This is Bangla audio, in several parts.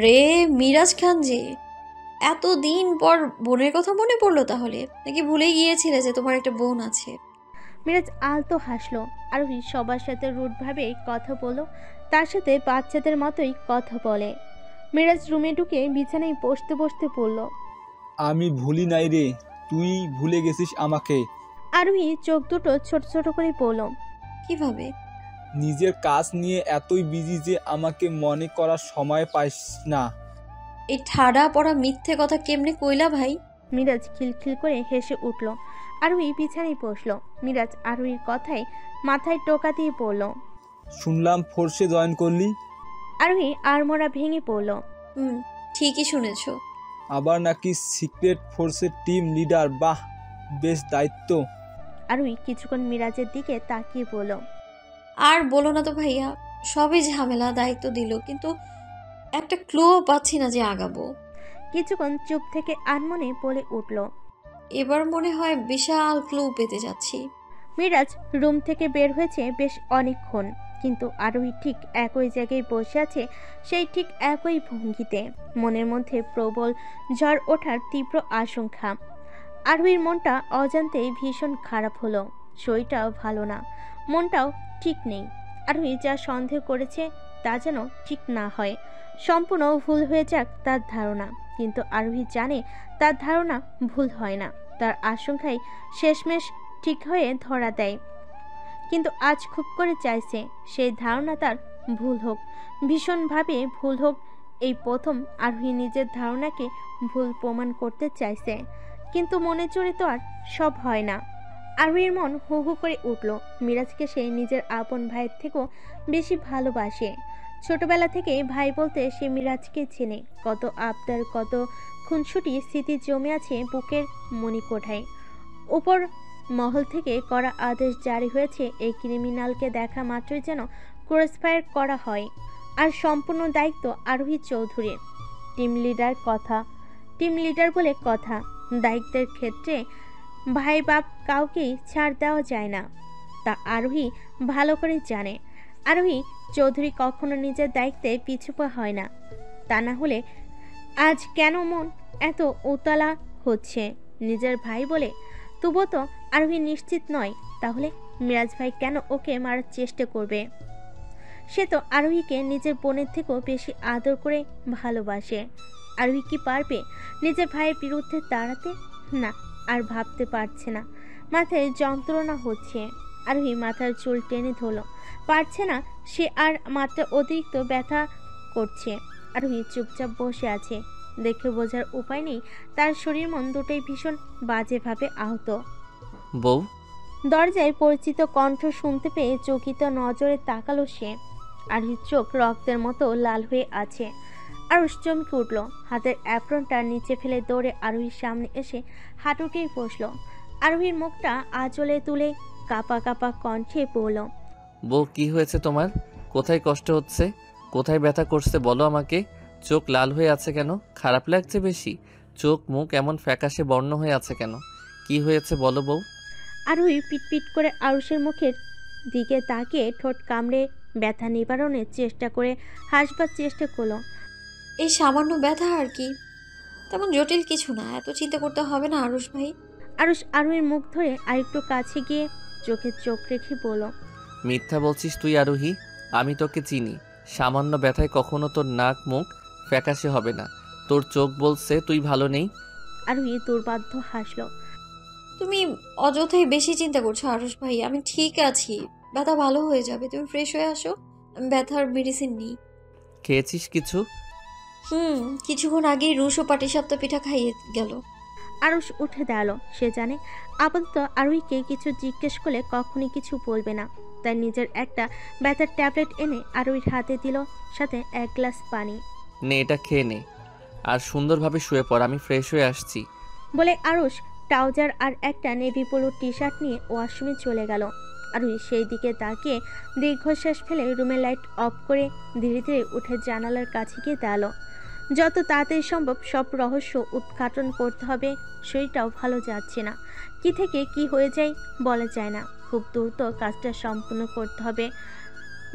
রে, মিরাজ খান যে এতদিন পর বোনের কথা মনে পড়লো তাহলে, নাকি ভুলে গিয়েছিলে যে তোমার একটা বোন আছে? মিরাজ আলতো হাসলো। আরোহী সবার সাথে রুটভাবে কথা বলো, তার সাথে বাচ্চাদের মতোই কথা বলে। মিরাজ রুমে ঢুকে বিছানায় বসতে বসতে পড়ল। আমি ভুলি নাই রে, তুই ভুলে গেছিস আমাকে। আরোহী চোখ দুটো ছোট ছোট করে পড়ল। কিভাবে? নিজের কাজ নিয়ে এতই বিজি যে আমাকে মনে করার সময় পাইস না। এই ঠাডা পড়া মিথ্যে কথা কেমনে কইলা ভাই? মিরাজ খিলখিল করে হেসে উঠল। আরোহী বিছানায় বসল। মিরাজ আরোহীর কথায় মাথায় টোকা দিয়ে পড়ল। শুনলাম ফোর্সে জয়েন করলি। আরোহী আড়মোড়া ভেঙে পড়ল। হুম, ঠিকই শুনেছো। আবার নাকি সিক্রেট ফোর্সের টিম লিডার, বাহ, বেশ দায়িত্ব। আরোহী কিছুক্ষণ মিরাজের দিকে তাকিয়ে বলল, আর বলো না তো ভাইয়া, সবই ঝামেলা, দায়িত্ব দিল, কিন্তু একটা ক্লুও পাচ্ছি না যে আগাবো। কিছুক্ষণ চুপ থেকে আনমনে বলে উঠল, এবার মনে হয় বিশাল ক্লু পেতে যাচ্ছি। মিরাজ রুম থেকে বের হয়েছে বেশ অনেকক্ষণ, কিন্তু আরোহী ঠিক একই জায়গায় বসে আছে, সেই ঠিক একই ভঙ্গিতে। মনের মধ্যে প্রবল ঝড় ওঠার তীব্র আশঙ্কা। আরোহীর মনটা অজান্তেই ভীষণ খারাপ হলো। শরীরটাও ভালো না, মনটাও ঠিক নেই। আরোহী যা সন্দেহ করেছে তা যেন ঠিক না হয়, সম্পূর্ণ ভুল হয়ে যাক তার ধারণা। কিন্তু আরোহী জানে তার ধারণা ভুল হয় না, তার আশঙ্কাই শেষমেশ ঠিক হয়ে ধরা দেয়। কিন্তু আজ খুব করে চাইছে সেই ধারণা তার ভুল হোক, ভীষণভাবে ভুল হোক। এই প্রথম আরোহী নিজের ধারণাকে ভুল প্রমাণ করতে চাইছে, কিন্তু মনে চড়ে তো আর সব হয় না। আরোহীর মন হু হু করে উঠল। মিরাজকে সে নিজের আপন ভাইয়ের থেকেও বেশি ভালোবাসে। ছোটবেলা থেকে ভাই বলতে সে মিরাজকে চেনে। কত আবদার, কত খুনসুটি স্মৃতি জমে আছে বুকের মণিকোঠায়। উপর মহল থেকে করা আদেশ জারি হয়েছে, এই ক্রিমিনালকে দেখা মাত্রই যেন ক্রসফায়ার করা হয়। আর সম্পূর্ণ দায়িত্ব আরোহী চৌধুরীর। টিম লিডার বলে কথা। দায়িত্বের ক্ষেত্রে ভাই বাপ কাউকেই ছাড় দেওয়া যায় না, তা আরোহী ভালো করে জানে। আরোহী চৌধুরী কখনো নিজের দায়িত্বে পিছুপা হয় না। তা না হলে আজ কেন মন এত উতলা হচ্ছে নিজের ভাই বলে? তবুও তো আরোহী নিশ্চিত নয়, তাহলে মিরাজ ভাই কেন ওকে মারার চেষ্টা করবে? সে তো আরোহীকে নিজের বোনের থেকেও বেশি আদর করে ভালোবাসে। আরোহী কি পারবে নিজের ভাইয়ের বিরুদ্ধে দাঁড়াতে? না, আর ভাবতে পারছে না। মাথায় যন্ত্রণা হচ্ছে। আরোহী মাথার চুল টেনে ধরল। পারছে না সে আর, মাত্রা অতিরিক্ত ব্যথা করছে। আরোহী চুপচাপ বসে আছে। দেখে বোঝার উপায় নেই তার শরীর মন দুটোই ভীষণ বাজেভাবে আহত। বউ। দরজায় পরিচিত কণ্ঠ শুনতে পেয়ে চকিত নজরে তাকালো সে। আরোহীর চোখ রক্তের মতো লাল হয়ে আছে। আরুষ চমকে উঠল। হাতের অ্যাপ্রনটা নিচে ফেলে দৌড়ে আরোহীর সামনে এসে হাঁটুতেই বসল। আরোহীর মুখটা আঁচলে তুলে কাপা কাপা কণ্ঠে বলল, বউ, কি হয়েছে তোমার? কোথায় কষ্ট হচ্ছে? কোথায় ব্যথা করছে বলো আমাকে। চোখ লাল হয়ে আছে কেন? খারাপ লাগছে বেশি? চোখ মুখ এমন ফ্যাকাশে বর্ণ হয়ে আছে কেন? কি হয়েছে বলো বউ। আরোহী পিটপিট করে আরুষের মুখের দিকে তাকিয়ে ঠোঁট কামড়ে ব্যথা নিবারণের চেষ্টা করে হাসবার চেষ্টা করলো। এই সামান্য ব্যথা আর কি, তেমন জটিল কিছু না, এত চিন্তা করতে হবে না আরুষ ভাই। আরুষ আরোহীর মুখ ধরে আরেকটু কাছে গিয়ে চোখে চোখ রেখে বলল, মিথ্যা বলছিস তুই আরোহী। আমি তোকে চিনি। সামান্য ব্যথায় কখনো তোর নাক মুখ ফ্যাকাশে হবে না। তোর চোখ বলছে তুই ভালো নেই। আরোহী দুর্বাধ্য হাসলো। তুমি অযথাই বেশি চিন্তা করছো আরুষ ভাই, আমি ঠিক আছি, ব্যথা ভালো হয়ে যাবে, তুমি ফ্রেশ হয়ে আসো, আমি ব্যথার মেডিসিন নিই। খেয়েছিস কিছু? কিছুক্ষণ আগেই রুশ ও পাটিসাপটা পিঠা খাইয়ে গেল। আরুষ উঠে দাঁড়ালো। সে জানে আপাতত আরোহীকে কিছু জিজ্ঞেস করলে কখনই কিছু বলবে না। তাই নিজের একটা ব্যথার ট্যাবলেট এনে আরোহীর হাতে দিল, সাথে এক গ্লাস পানি। নে, এটা খেয়ে নে, আর সুন্দরভাবে শুয়ে পড়, আমি ফ্রেশ হয়ে আসছি। বলে আরুষ ট্রাউজার আর একটা নেভি ব্লু টি শার্ট নিয়ে ওয়াশরুমে চলে গেল। আরোহী সেই দিকে তাকিয়ে দীর্ঘশ্বাস ফেলে রুমের লাইট অফ করে ধীরে ধীরে উঠে জানালার কাছে গিয়ে দাঁড়ালো। যত তাড়াতাড়ি সম্ভব সব রহস্য উদ্ঘাটন করতে হবে। শরীরটাও ভালো যাচ্ছে না, কি থেকে কি হয়ে যায় বলা যায় না। খুব দ্রুত কাজটা সম্পূর্ণ করতে হবে।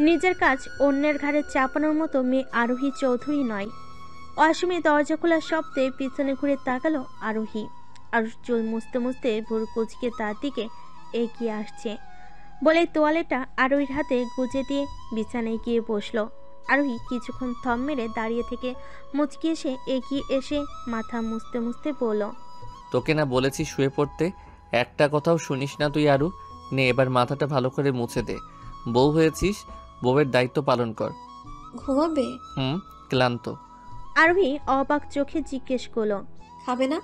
নিজের কাজ অন্যের ঘাড়ে চাপানোর মতো মেয়ে আরোহী চৌধুরী নয়। অসমে দরজা খোলার শব্দে পিছনে ঘুরে তাকালো আরোহী। আরুষ চুল মুছতে মুছতে ভোর কুচকে তার দিকে এগিয়ে আসছে বলে তোয়ালেটা আরোহীর হাতে গুজে দিয়ে বিছানায় গিয়ে বসলো। আরোহী কিছুক্ষণ থম মেরে দাঁড়িয়ে থেকে মুচকি এসে এগিয়ে এসে মাথা মুছতে মুছতে বলল, তোকে না বলেছি শুয়ে পড়তে, একটা কথাও শুনিস না তুই আরু। নে এবার মাথাটা ভালো করে মুছে দে। বউ হয়েছিস, বউয়ের দায়িত্ব পালন কর। ঘুমাবে? ক্লান্ত। আরোহী অবাক চোখে জিজ্ঞেস করলো, খাবে না?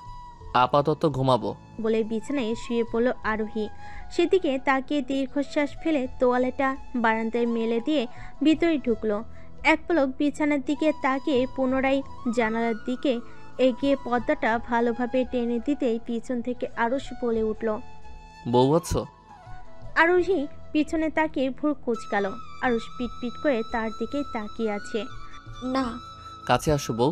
আপাতত ঘুমাবো। বলে বিছানায় শুয়ে পড়ল আরোহী। সেদিকে তাকিয়ে দীর্ঘশ্বাস ফেলে তোয়ালেটা বারান্দায় মেলে দিয়ে ভিতরে ঢুকলো। এক পলক বিছানার দিকে তাকিয়ে পুনরায় জানালার দিকে এগিয়ে পর্দাটা ভালোভাবে টেনে দিতেই পিছন থেকে আরুষ বলে উঠল। বউ আছো? আরোহী পিছনে তাকিয়ে ভুর কুচকাল। আরুষ পিট করে তার দিকে তাকিয়ে আছে। না। কাছে আসো বউ।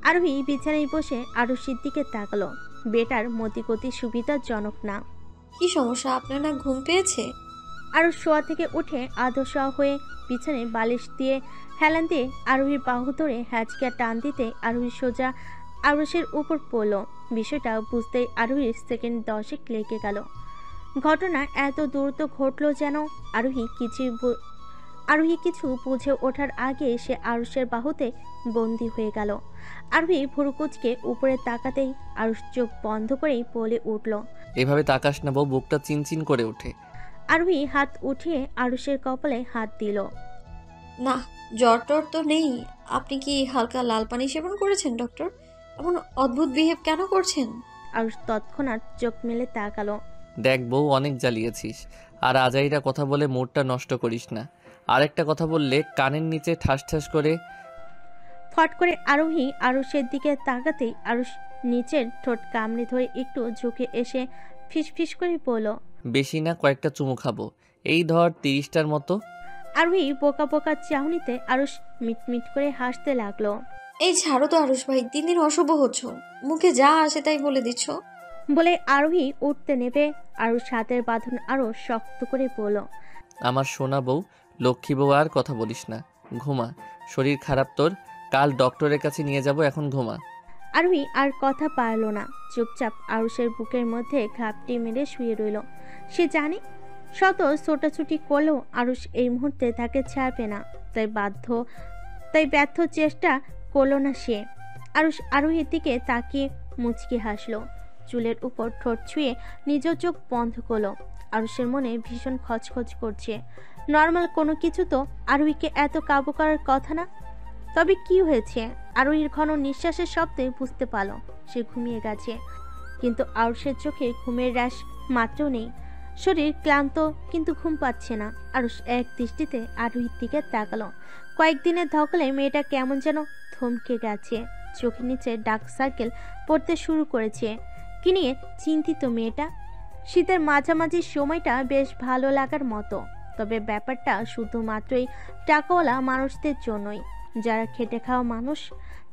আরোহী বিছানায় বসে আরুষের দিকে তাকালো। বেটার মতিগতি সুবিধাজনক না। কি সমস্যা, আপনার না ঘুম পেয়েছে? আরুষ শোয়া থেকে উঠে আধো শোয়া হয়ে পিছনে বালিশ দিয়ে হেলান দিয়ে আরোহীর বাহু ধরে হ্যাচকা টান দিতে আরোহী সোজা আরুষের উপর পড়ল। বিষয়টা বুঝতেই আরোহীর সেকেন্ড 10 লেগে গেল। ঘটনা এত দ্রুত ঘটলো যেন আরোহী কিছু বুঝে ওঠার আগে সে আরুষের বাহুতে বন্দী হয়ে গেল। আরোহী ভুরুকুচকে উপরে তাকাতেই আরুষ চোখ বন্ধ করেই বলে উঠল, এভাবে তাকাস না বউ, বুকটা চিনচিন করে ওঠে। আরোহী হাত উঠিয়ে আরুষের কপালে হাত দিল। না, জ্বর টর তো নেই। আপনি কি হালকা লাল পানি সেবন করেছেন ডক্টর? এমন অদ্ভুত বিহেভ কেন করছেন? আরুষ তৎক্ষণাৎ চোখ মেলে তাকালো। দেখ বউ, অনেক জ্বালিয়েছিস, আর আজাইরা কথা বলে মুডটা নষ্ট করিস না। আরেকটা কথা বললে কানের নিচে ঠাস ঠাস করে। ফট করে আরোহী আরুষের দিকে তাকাতেই আরুষ নিচের ঠোঁট কামড়ে ধরে একটু ঝুঁকে এসে ফিসফিস করে বলল, বেশি না, কয়েকটা চুমু খাবো। এই ধর 30টার মতো। আরোহী বোকা বোকা চাহনিতে আরুষ মিটমিট করে হাসতে লাগলো। এই ছাড়ো তো আরুষ ভাই, দিন দিন অশুভ হচ্ছ। মুখে যা আসে তাই বলে দিচ্ছ। বলে আরোহী উঠতে নেবে আরুষ হাতের বাঁধন আরো শক্ত করে বলল, আমার সোনা বউ, লক্ষ্মী বউ, আর কথা বলিস না। ঘুমা, শরীর খারাপ তোর, কাল ডক্টরের কাছে নিয়ে যাব, এখন ঘুমা। আরোহী আর কথা পারল না। চুপচাপ আরুষের বুকের মধ্যে ঘাপটি মেরে শুয়ে রইল। সে জানে শত ছোটাছুটি করলেও আরুষ এই মুহূর্তে তাকে ছাড়বে না। তাই ব্যর্থ চেষ্টা করলো না সে। আরুষ আরোহীর দিকে তাকিয়ে মুচকি হাসলো। চুলের উপর ঠোঁট ছুঁয়ে নিজ চোখ বন্ধ করলো। আরুষের মনে ভীষণ খচখচ করছে। নর্মাল কোনো কিছু তো আরোহীকে এত কাবু করার কথা না। তবে কি হয়েছে? আরোহীর ঘন নিঃশ্বাসের শব্দে বুঝতে পারল সে ঘুমিয়ে গেছে। কিন্তু আরুষের চোখে ঘুমের রাশ মাত্রও নেই। শরীর ক্লান্ত, কিন্তু ঘুম পাচ্ছে না। আরুষ এক দৃষ্টিতে আরোহীর দিকে তাকালো। কয়েকদিনের ধকলে মেয়েটা কেমন যেন থমকে গেছে। চোখের নিচে ডার্ক সার্কেল পড়তে শুরু করেছে। কি নিয়ে চিন্তিত মেয়েটা? শীতের মাঝামাঝি সময়টা বেশ ভালো লাগার মতো। তবে ব্যাপারটা শুধুমাত্রই টাকাওয়ালা মানুষদের জন্যই। যারা খেটে খাওয়া মানুষ,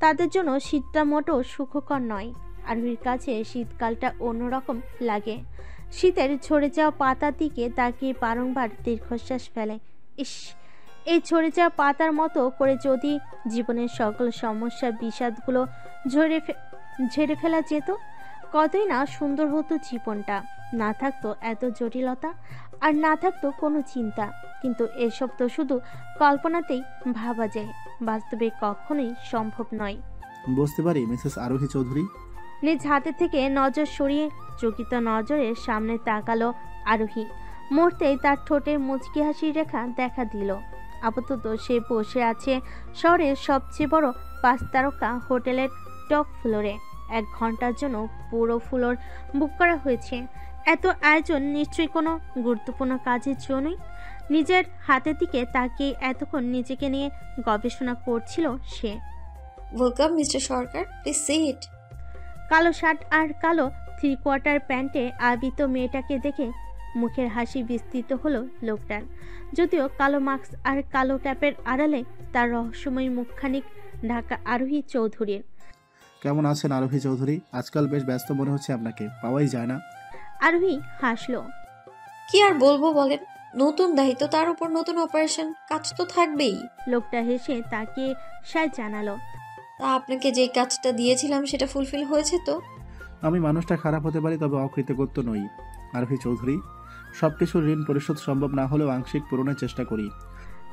তাদের জন্য শীতটা মোটেও সুখকর নয়। আরোহীর কাছে শীতকালটা অন্যরকম লাগে। শীতের ঝরে যাওয়া পাতার দিকে তাকিয়ে বারংবার দীর্ঘশ্বাস ফেলে। ইস, এই ঝরে যাওয়া পাতার মতো করে যদি জীবনের সকল সমস্যা বিষাদগুলো ঝেড়ে ফেলা যেত, কতই না সুন্দর হতো জীবনটা। না থাকতো এত জটিলতা, আর না থাকতো কোনো চিন্তা। কিন্তু এসব তো শুধু কল্পনাতেই ভাবা যায়, বাস্তবে কখনোই সম্ভব নয়। বুঝতে পারি মিসেস আরোহী চৌধুরী। নিজ হাতে থেকে নজর সরিয়ে চকিত নজরে সামনে তাকালো আরোহী। মুহূর্তেই তার ঠোঁটে মুচকি হাসির রেখা দেখা দিল। আপাতত সে বসে আছে শহরের সবচেয়ে বড় 5 তারকা হোটেলের টপ ফ্লোরে। 1 ঘন্টার জন্য পুরো ফ্লোর বুক করা হয়েছে। এত আয়োজন নিশ্চয়ই কোনো গুরুত্বপূর্ণ কাজের জন্যই। নিজের হাতের দিকে তাকিয়ে এতক্ষণ নিজেকে নিয়ে গবেষণা করছিল সে। Welcome mister Sarkar, please sit. কালো শার্ট আর কালো 3/4 প্যান্টে আবৃত মেয়েটাকে দেখে মুখের হাসি বিস্তৃত হলো লোকটার। যদিও কালো মাস্ক আর কালো ট্যাপের আড়ালে তার রহস্যময় মুখখানিক ঢাকা আরোহী চৌধুরীর। কেমন আছেন আরোহী চৌধুরী? আজকাল বেশ ব্যস্ত মনে হচ্ছে, আপনাকে পাওয়াই যায় না। আরোহী হাসলো। কি আর বলবো বলেন, নতুন দায়িত্ব, তার উপর নতুন অপারেশন, কাজ তো থাকবেই। লোকটা হেসে তাকিয়ে সায় জানালো। তা আপনাকে যে কাজটা দিয়েছিলাম সেটা ফুলফিল হয়েছে তো? আমি মানুষটা খারাপ হতে পারি, তবে অকৃতজ্ঞ নই আরোহী চৌধুরী। সব কিছুর ঋণ পরিশোধ সম্ভব না হলেও আংশিক পূরণের চেষ্টা করি।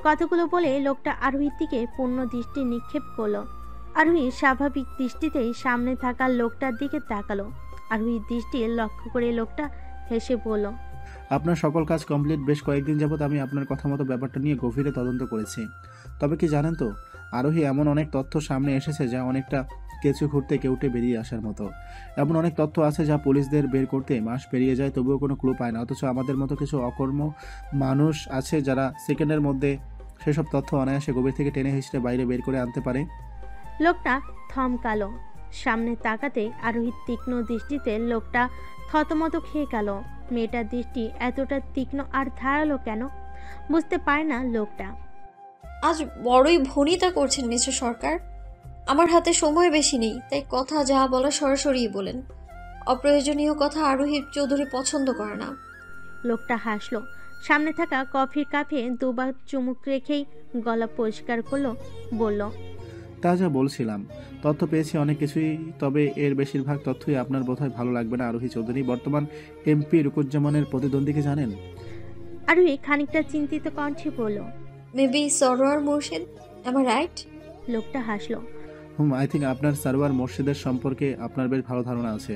কতগুলো বলে লোকটা আরোহীর দিকে পূর্ণ দৃষ্টি নিক্ষেপ করলো। আরোহী স্বাভাবিক দৃষ্টিতেই সামনে থাকা লোকটার দিকে তাকালো। আরোহীর দৃষ্টি লক্ষ্য করে লোকটা হেসে বলল, আপনার সকল কাজ কমপ্লিট। বেশ কয়েকদিন যাবৎ আমি আপনার কথা মতো ব্যাপারটা নিয়ে গভীরে তদন্ত করেছি। তবে কি জানেন তো, আরোহী এমন অনেক তথ্য সামনে এসেছে যা অনেকটা কেঁচু ঘুরতে কেউটে বেরিয়ে আসার মতো। এমন অনেক তথ্য আছে যা পুলিশদের বের করতে মাস পেরিয়ে যায়, তবুও কোনো ক্লু পায় না। অথচ আমাদের মতো কিছু অকর্ম মানুষ আছে যারা সেকেন্ডের মধ্যে সেসব তথ্য অনায়াসে গভীর থেকে টেনে হিসেবে বাইরে বের করে আনতে পারে। লোকটা থমকালো। সামনে তাকাতে আরোহীর তীক্ষ্ণ দৃষ্টিতে লোকটা থতমত খেয়ে গেল। মেয়েটার দৃষ্টি এতটা তীক্ষ্ণ আর ধারালো কেন বুঝতে পারে না লোকটা। আজ বড়ই ভনিতা করছেন মিস্টার সরকার। আমার হাতে সময় বেশি নেই, তাই কথা যা বলা সরাসরিই বলেন। অপ্রয়োজনীয় কথা আরোহী চৌধুরী পছন্দ করে না। লোকটা হাসলো। সামনে থাকা কফির কাপে দুবার চুমুক রেখেই গলা পরিষ্কার করলো, বলল, তা যা বলছিলাম, তথ্য পেয়েছি অনেক কিছুই, তবে এর বেশিরভাগ তথ্যই আপনার বোধহয় ভালো লাগবে না আরোহী চৌধুরী। বর্তমান এমপি রুকুজ্জামানের প্রতিদ্বন্দ্বীকে জানেন? আরোহী খানিকটা চিন্তিত কণ্ঠে বলল, মেবি সরোয়ার মুর্শিদ, এম আই রাইট? লোকটা হাসলো। আই থিঙ্ক আপনার সারওয়ার মোর্শেদের সম্পর্কে আপনার বেশ ভালো ধারণা আছে।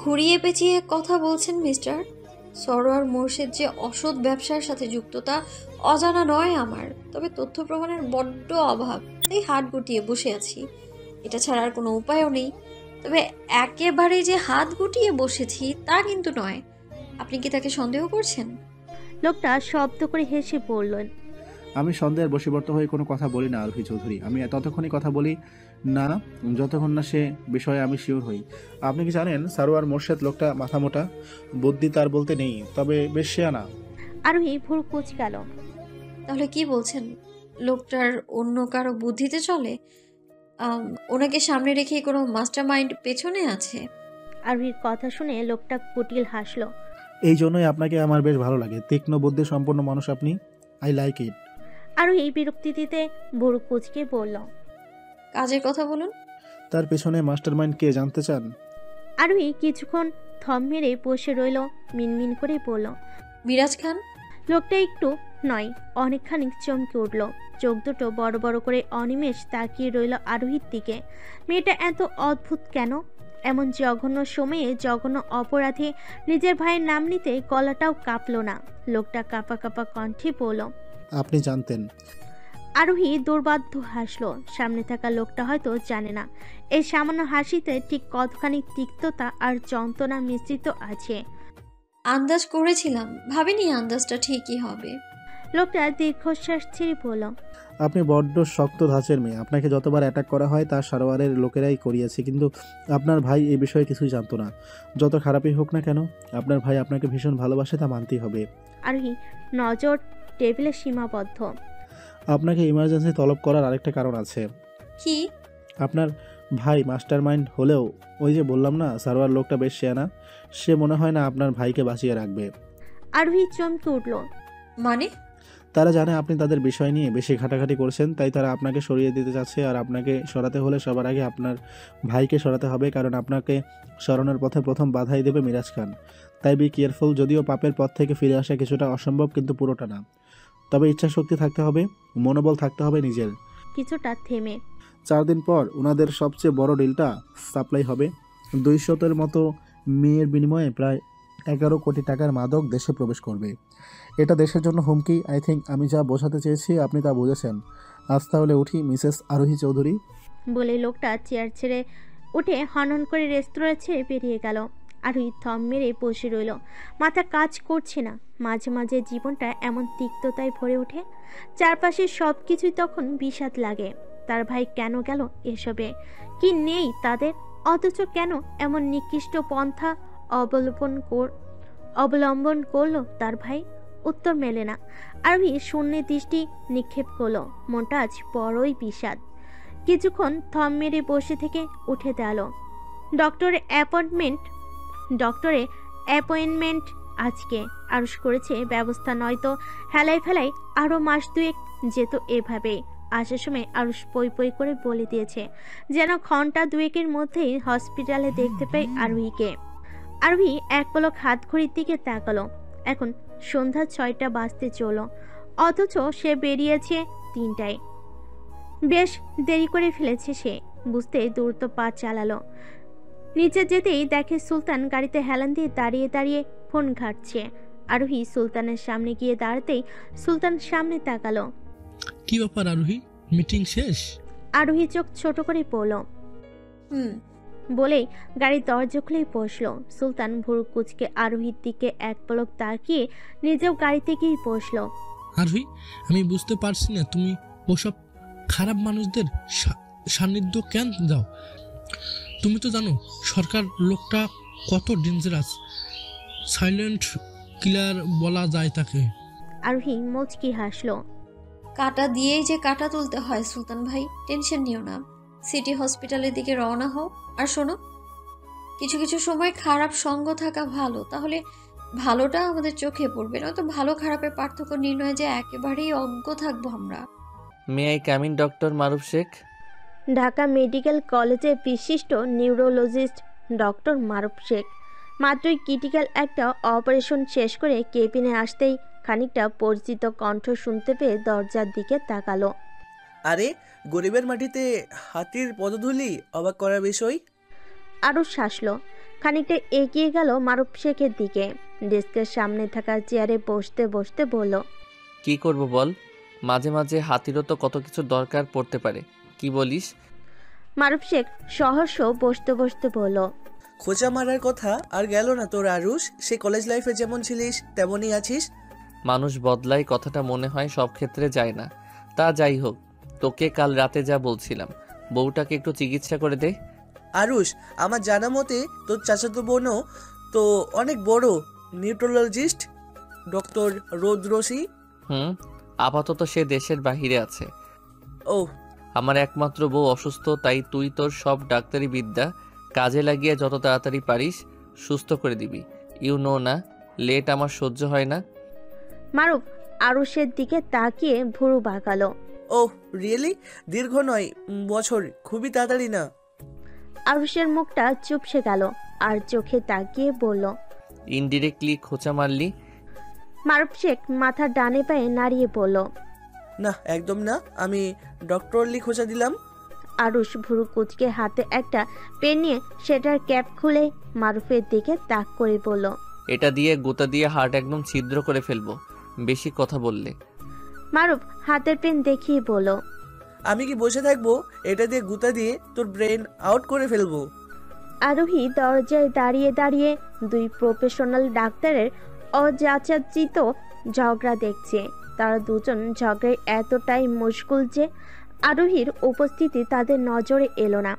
ঘুরিয়ে পেঁচিয়ে কথা বলছেন মিস্টার। সরোয়ার মুর্শিদ যে অসৎ ব্যবসার সাথে যুক্ত তা অজানা নয় আমার, তবে তথ্য প্রমাণের বড্ড অভাব, তাই হাত গুটিয়ে বসে আছি। এটা ছাড়া আর কোনো উপায়ও নেই। তবে একেবারে যে হাত গুটিয়ে বসেছি তা কিন্তু নয়। আপনি কি তাকে সন্দেহ করছেন? লোকটা শব্দ করে হেসে বললেন, আমি সন্দেহের বশীবর্ত হয়ে কোনো কথা বলি না আরোহী চৌধুরী। আমি ততক্ষণই কথা বলি না যতক্ষণ না সে বিষয়ে আমি শিওর হই। আপনি কি জানেন সারোয়ার মোর্শেদ লোকটা মাথামোটা, বুদ্ধি তার বলতে নেই, তবে বেশ শেয়ানা। আরোহী ভুর কুঁচকাল। তাহলে কি বলছেন? লোকটার অন্য কারো বুদ্ধিতে চলে? ওনাকে সামনে রেখে কোনো মাস্টার মাইন্ড পেছনে আছে? আরোহীর কথা শুনে লোকটা কুটিল হাসলো। এই জন্যই আপনাকে আমার বেশ ভালো লাগে। তীক্ষ্ণ বুদ্ধি সম্পন্ন মানুষ আপনি। I like it. আরোহী বিরক্তিতে ভুর কুঁচকে বলল, কাজের কথা বলুন। তার পেছনে মাস্টার মাইন্ড কে জানতে চান? আরোহী কিছুক্ষণ থম মেরে বসে রইল। মিনমিন করে বলল, মিরাজ খান। লোকটা একটু নয় অনেকখানি চমকে উঠল। চোখ দুটো বড় বড় করে অনিমেষ তাকিয়ে রইল আরোহীর দিকে। মেয়েটা এত অদ্ভুত কেন? এমন জঘন্য সময়ে জঘন্য অপরাধে নিজের ভাইয়ের নাম নিতে গলাটাও কাঁপল না। লোকটা কাঁপা কাঁপা কণ্ঠে বলল, আপনি জানতেন? আরোহী দুর্বাধ্য হাসলো। সামনে থাকা লোকটা হয়তো জানে না এই সামান্য হাসিতে ঠিক কতখানি তিক্ততা আর যন্ত্রণা মিশ্রিত আছে। আন্দাজ করেছিলাম, ভাবিনি আন্দাজটা ঠিকই হবে। লোকটা দীর্ঘশ্বাস ছেড়ে বলল, আপনি বড্ড শক্ত ধাঁচের মেয়ে। আপনাকে যতবার অ্যাটাক করা হয় তা সারোয়ারের লোকেরাই করিয়েছে, কিন্তু আপনার ভাই এই বিষয়ে কিছুই জানতো না। যত খারাপই হোক না কেন, আপনার ভাই আপনাকে ভীষণ ভালোবাসে, তা মানতেই হবে। আরোহী নজর টেবিলে সীমাবদ্ধ। আপনাকে ইমার্জেন্সি তলব করার আরেকটা কারণ আছে। কি? আপনার ভাই মাস্টার মাইন্ড হলেও ওই যে বললাম না সারোয়ার লোকটা বেশ শেয়ানা, সে মনে হয় না আপনার ভাইকে বাঁচিয়ে রাখবে। আরোহী চমকে উঠল। মানে? তারা জানে আপনি তাদের বিষয় নিয়ে বেশি ঘাটাঘাটি করছেন, তাই তারা আপনাকে সরিয়ে দিতে চাচ্ছে। আর আপনাকে সরাতে হলে সবার আগে আপনার ভাইকে সরাতে হবে, কারণ আপনাকে সরানোর পথে প্রথম বাধাই দেবে মিরাজ খান। তাই বি কেয়ারফুল। যদিও পাপের পথ থেকে ফিরে আসা কিছুটা অসম্ভব, কিন্তু পুরোটা না। তবে ইচ্ছাশক্তি থাকতে হবে, মনোবল থাকতে হবে নিজের। কিছুটা থেমে, 4 দিন পর ওনাদের সবচেয়ে বড় ডিলটা সাপ্লাই হবে। 200 মতো মেয়ের বিনিময়ে প্রায় 11 কোটি টাকার মাদক দেশে প্রবেশ করবে। এটা দেশের জন্য হুমকি। আই থিঙ্ক আমি যা বোঝাতে চেয়েছি আপনি তা বুঝেছেন। আজ তাহলে উঠি মিসেস আরোহী চৌধুরী। বলে লোকটা চেয়ার ছেড়ে উঠে হনন করে রেস্তোরাঁ ছেড়ে বেরিয়ে গেল। আরোহী থম মেরে বসে রইল। মাথা কাজ করছে না। মাঝে মাঝে জীবনটা এমন তিক্ততায় ভরে ওঠে, চারপাশের সব কিছুই তখন বিষাদ লাগে। তার ভাই কেন গেল এসবে? কি নেই তাদের? অথচ কেন এমন নিকৃষ্ট পন্থা অবলম্বন করলো তার ভাই? উত্তর মেলে না। আরোহী শূন্য দৃষ্টি নিক্ষেপ করলো। মনটা আজ বড়ই বিষাদ। কিছুক্ষণ থম মেরে বসে থেকে উঠে দাঁড়ালো। ডক্টরের অ্যাপয়েন্টমেন্ট আজকে। আরুষ করেছে ব্যবস্থা, নয়তো হেলাই ফেলাই আরও মাস 2 যেত এভাবে। আসার সময় আরুষ পই পই করে বলে দিয়েছে যেন ঘন্টা দুয়েকের মধ্যেই হসপিটালে দেখতে পাই আরোহীকে। আরোহী এক পলক হাত ঘড়ির দিকে তাকালো। এখন সন্ধ্যা 6টা বাজতে চলো, অথচ সে বেরিয়েছে 3টায়। বেশ দেরি করে ফেলেছে সে, বুঝতে দ্রুত পা চালালো। নিচে যেতেই দেখে সুলতান গাড়িতে হেলান দিয়ে দাঁড়িয়ে দাঁড়িয়ে ফোন ঘাঁটছে। আরোহী সুলতানের সামনে গিয়ে দাঁড়াতেই সুলতান সামনে তাকালো। কি ব্যাপার আরোহী, মিটিং শেষ? আরোহী চোখ ছোট করে পড়ল, বলেই গাড়ির দরজা খুলেই বসলো। সুলতান ভুরু কুচকে আরোহীর দিকে এক পলক তাকিয়ে নিজেও গাড়িতে গিয়ে বসলো। আরোহী, আমি বুঝতে পারছি না তুমি ওসব খারাপ মানুষদের সান্নিধ্য কেন যাও? তুমি তো জানো সরকার লোকটা কত ডেঞ্জারাস, সাইলেন্ট কিলার বলা যায় তাকে। আরোহী মুচকি হাসলো। কাটা দিয়েই যে কাটা তুলতে হয় সুলতান ভাই, টেনশন নিও না। সিটি হসপিটালের দিকে রওনা হও। আর শোনো, কিছু কিছু সময় খারাপ সঙ্গ থাকা ভালো, তাহলে ভালোটা আমাদের চোখে পড়বে। নয়তো ভালো খারাপের পার্থক্য নির্ণয় যে একেবারেই অজ্ঞ থাকবো আমরা। May I come in doctor Maruf Sheikh? Dhaka medical কলেজের বিশিষ্ট নিউরোলজিস্ট ডক্টর মারুফ শেখ মাত্রই ক্রিটিক্যাল একটা অপারেশন শেষ করে কেবিনে আসতেই খানিকটা পরিচিত কণ্ঠ শুনতে পেয়ে দরজার দিকে তাকালো। আরে, গরিবের মাটিতে হাতির পদধূলি, অবাক করার বিষয়। আরও শাসলো। খানিকটা এগিয়ে গেল মারুফ শেখের দিকে। ডেস্কের সামনে থাকা চেয়ারে বসতে বসতে বলল, কি করব বল, মাঝে মাঝে হাতিরও তো কত কিছু দরকার পড়তে পারে। কি বলিস? মারুফ শেখ সহস্য বসতে বসতে বলল, খোঁচা মারার কথা আর গেল না তোর আরুষ। সে কলেজ লাইফে যেমন ছিলিস তেমনই আছিস। মানুষ বদলায়, কথাটা মনে হয় সব ক্ষেত্রে যায় না। তা যাই হোক, তোকে কাল রাতে যা বলছিলাম, বউটাকে একটু চিকিৎসা করে দে। আরুষ, আমার জানা মতে তোর চাচাতো বোনও তো অনেক বড় নিউরোলজিস্ট, ডক্টর রোদ্রসি। আপাতত সে দেশের বাহিরে আছে। ও, আমার একমাত্র বউ অসুস্থ, তাই তুই তোর সব ডাক্তারি বিদ্যা কাজে লাগিয়ে যত তাড়াতাড়ি পারিস সুস্থ করে দিবি। ইউ নো না, লেট আমার সহ্য হয় না। মারুফ আরুষের দিকে তাকিয়ে ভুরু বাঁকালো। ও রিয়েলি? দীর্ঘ নয়, বছর, খুবই তাড়াতাড়ি না? আরুষের মুখটা চুপসে গেল আর চোখে তাকিয়ে বলল, ইনডিরেক্টলি খোঁচা মারলি। মারুফ শেখ মাথা ডানে পায়ে নাড়িয়ে বলল, না, একদম না, আমি ডক্টরলি খোঁচা দিলাম। আরুষ ভুরু কুচকে হাতে একটা পেন নিয়ে সেটার ক্যাপ খুলে মারুফের দিকে তাক করে বলল, এটা দিয়ে গোতা দিয়ে হার্ট একদম ছিদ্র করে ফেলবো বেশি কথা বললে। মারুফ হাতের পেন দেখিয়ে বলল, আমি কি বসে থাকবো? এটা দিয়ে গুতা দিয়ে তোর ব্রেন আউট করে ফেলবো। আরোহী দরজায় দাঁড়িয়ে দাঁড়িয়ে দুই প্রফেশনাল ডাক্তারের অযাচিত ঝগড়া দেখছে। তারা দুজন ঝগড়ায় এতটাই মশগুল যে আরোহীর উপস্থিতি তাদের নজরে এলো না।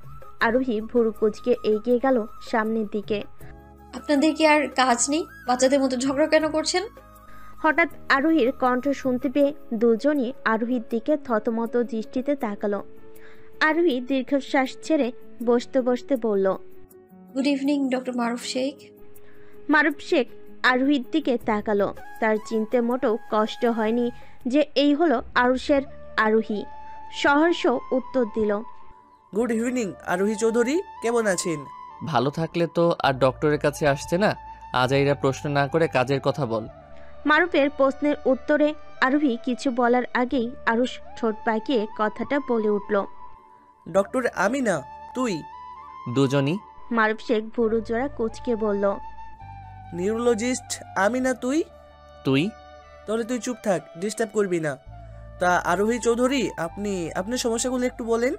আরোহী ভুরু কুচকে এগিয়ে গেল সামনের দিকে। আপনাদের কি আর কাজ নেই? বাচ্চাদের মতো ঝগড়া কেন করছেন? হঠাৎ আরোহীর কণ্ঠ শুনতে পেয়ে দুজনই আরোহীর দিকে থতমত দৃষ্টিতে তাকালো। আরোহী দীর্ঘশ্বাস ছেড়ে বসতে বসতে বলল, good evening doctor Maruf Sheikh. মারুফ শেখ আরোহীর দিকে তাকালো। তার চিনতে মোটেও কষ্ট হয়নি যে এই হলো আরুষের আরোহী। সহর্ষ উত্তর দিল, গুড ইভিনিং আরোহী চৌধুরী, কেমন আছেন? ভালো থাকলে তো আর ডক্টরের কাছে আসছে না। আজাইরা প্রশ্ন না করে কাজের কথা বল। মারুফের প্রশ্নের উত্তরে আরোহী কিছু বলার আগেই আরুষ ঠোঁট পাকিয়ে কথাটা বলে উঠল, ডক্টর আমি না, তুই। দুজনই? মারুফ শেখ ভুরু জোড়া কুচকে বলল, নিউরোলজিস্ট আমি না, তুই। তুই? তাহলে তুই চুপ থাক, ডিস্টার্ব করবি না। তা আরোহী চৌধুরী, আপনি আপনার সমস্যাগুলো একটু বলেন।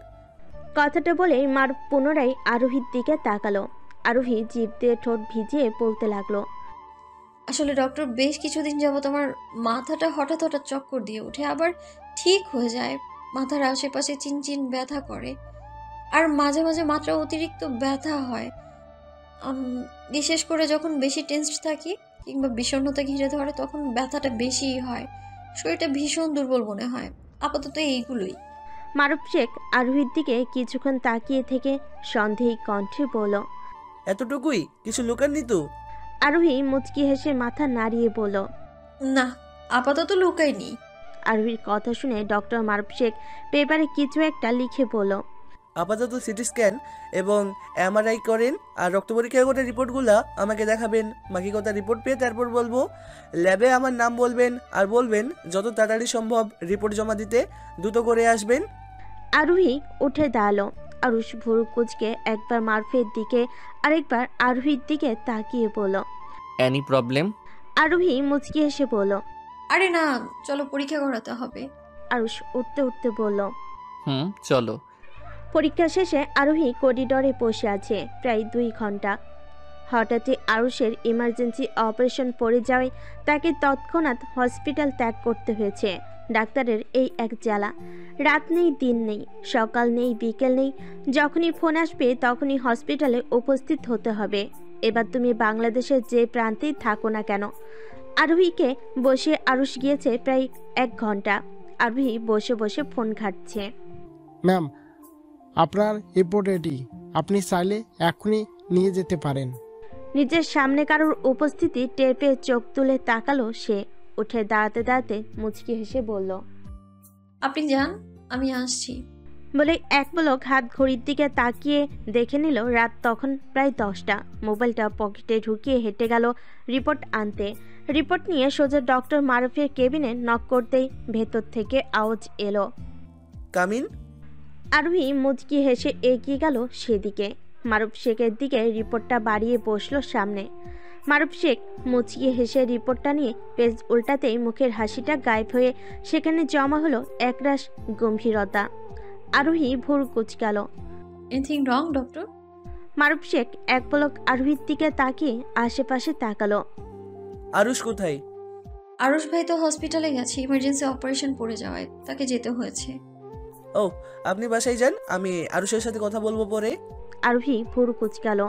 কথাটা বলে মারুফ পুনরায় আরোহীর দিকে তাকালো। আরোহী জিভ দিয়ে ঠোঁট ভিজিয়ে বলতে লাগলো, আসলে ডক্টর, বেশ কিছুদিন যাবত আমার মাথাটা হঠাৎ হঠাৎ চক্কর দিয়ে ওঠে, আবার ঠিক হয়ে যায়। মাথার আশেপাশে চিনচিন ব্যথা করে, আর মাঝে মাঝে মাত্রা অতিরিক্ত ব্যথা হয়। বিশেষ করে যখন বেশি টেনসড থাকি কিংবা বিষণ্ণতা ঘিরে ধরে, তখন ব্যথাটা বেশিই হয়। শরীরটা ভীষণ দুর্বল মনে হয়। আপাতত এইগুলোই। মারুফ শেখ আরোহীর দিকে কিছুক্ষণ তাকিয়ে থেকে সন্দেহী কণ্ঠে বলল, এতটুকুই? কিছু লুকাননি তো? আরোহী মুচকি হেসে মাথা নাড়িয়ে বলল, না, আপাতত লুকাইনি। আরোহীর কথা শুনে ডক্টর মারুফ শেখ পেপারে কিছু একটা লিখে বলল, আপাতত সিটি স্ক্যান এবং এমআরআই করেন, আর রক্ত পরীক্ষা করে রিপোর্টগুলো আমাকে দেখাবেন। বাকি কথা রিপোর্ট পেয়ে তারপর বলবো। ল্যাবে আমার নাম বলবেন আর বলবেন যত তাড়াতাড়ি সম্ভব রিপোর্ট জমা দিতে দ্রুত করে আসবেন। আরোহী উঠে দাঁড়ালো। আরুষ ভুরু কুঁচকে একবার মারুফের দিকে আরেকবার আরোহীর দিকে তাকিয়ে বলল। Any problem? আরোহী মুচকি এসে বলল। আরে না, চলো পরীক্ষা করাতে হবে। আরুষ উঠতে উঠতে বলল। চলো। পরীক্ষা শেষে আরোহী করিডোরে বসে আছে প্রায় 2 ঘন্টা। হঠাৎই আরুষের ইমার্জেন্সি অপারেশন পড়ে যাওয়ায় তাকে তৎক্ষণাৎ হসপিটাল ত্যাগ করতে হয়েছে। ডাক্তারের এই এক জ্বালা, রাত নেই দিন নেই, সকাল নেই বিকেল নেই, যখনই ফোন আসবে তখনই হসপিটালে উপস্থিত হতে হবে। এবার তুমি বাংলাদেশের যে প্রান্তেই থাকো না কেন। আরোহীকে বসে আরুষ গিয়েছে প্রায় 1 ঘন্টা। আরোহী বসে বসে ফোন ঘাঁটছে। ম্যাম, আপনার রিপোর্ট রেডি, আপনি চাইলে এখনই নিয়ে যেতে পারেন। নিজের সামনে কারোর উপস্থিতি টের পেয়ে চোখ তুলে তাকালো সে। উঠে দাঁড়াতে দাঁড়াতে মুচকি হেসে বলল, আপনি যান, আমি আসছি। বলে এক পলক হাত ঘড়ির দিকে তাকিয়ে দেখে নিল রাত তখন প্রায় 10টা। মোবাইলটা পকেটে ঢুকিয়ে হেঁটে গেল রিপোর্ট আনতে। রিপোর্ট নিয়ে সোজা ডক্টর মারুফের কেবিনে নক করতেই ভেতর থেকে আওয়াজ এলো, কামিন। আরোহী মুচকি হেসে এগিয়ে গেল সেদিকে। মারুফ শেখের দিকে রিপোর্টটা বাড়িয়ে বসলো সামনে। মারুফ শেখ মুচকি হেসে রিপোর্টটা নিয়ে পেজ উল্টাতেই মুখের হাসিটা গায়েব হয়ে সেখানে জমা হলো একরাশ গম্ভীরতা। আরোহী ভুর কুচকাল। Anything wrong doctor? Maruf Sheikh এক পলক আরোহীর দিকে তাকিয়ে আশেপাশে তাকালো। আরুষ কোথায়? আরুষ ভাই তো হসপিটালে গেছে, ইমার্জেন্সি অপারেশন পড়ে যাওয়ায় তাকে যেতে হয়েছে। ও, আপনি বাসায় যান, আমি আরুষের সাথে কথা বলবো পরে। আরোহী ভুর কুচকাল।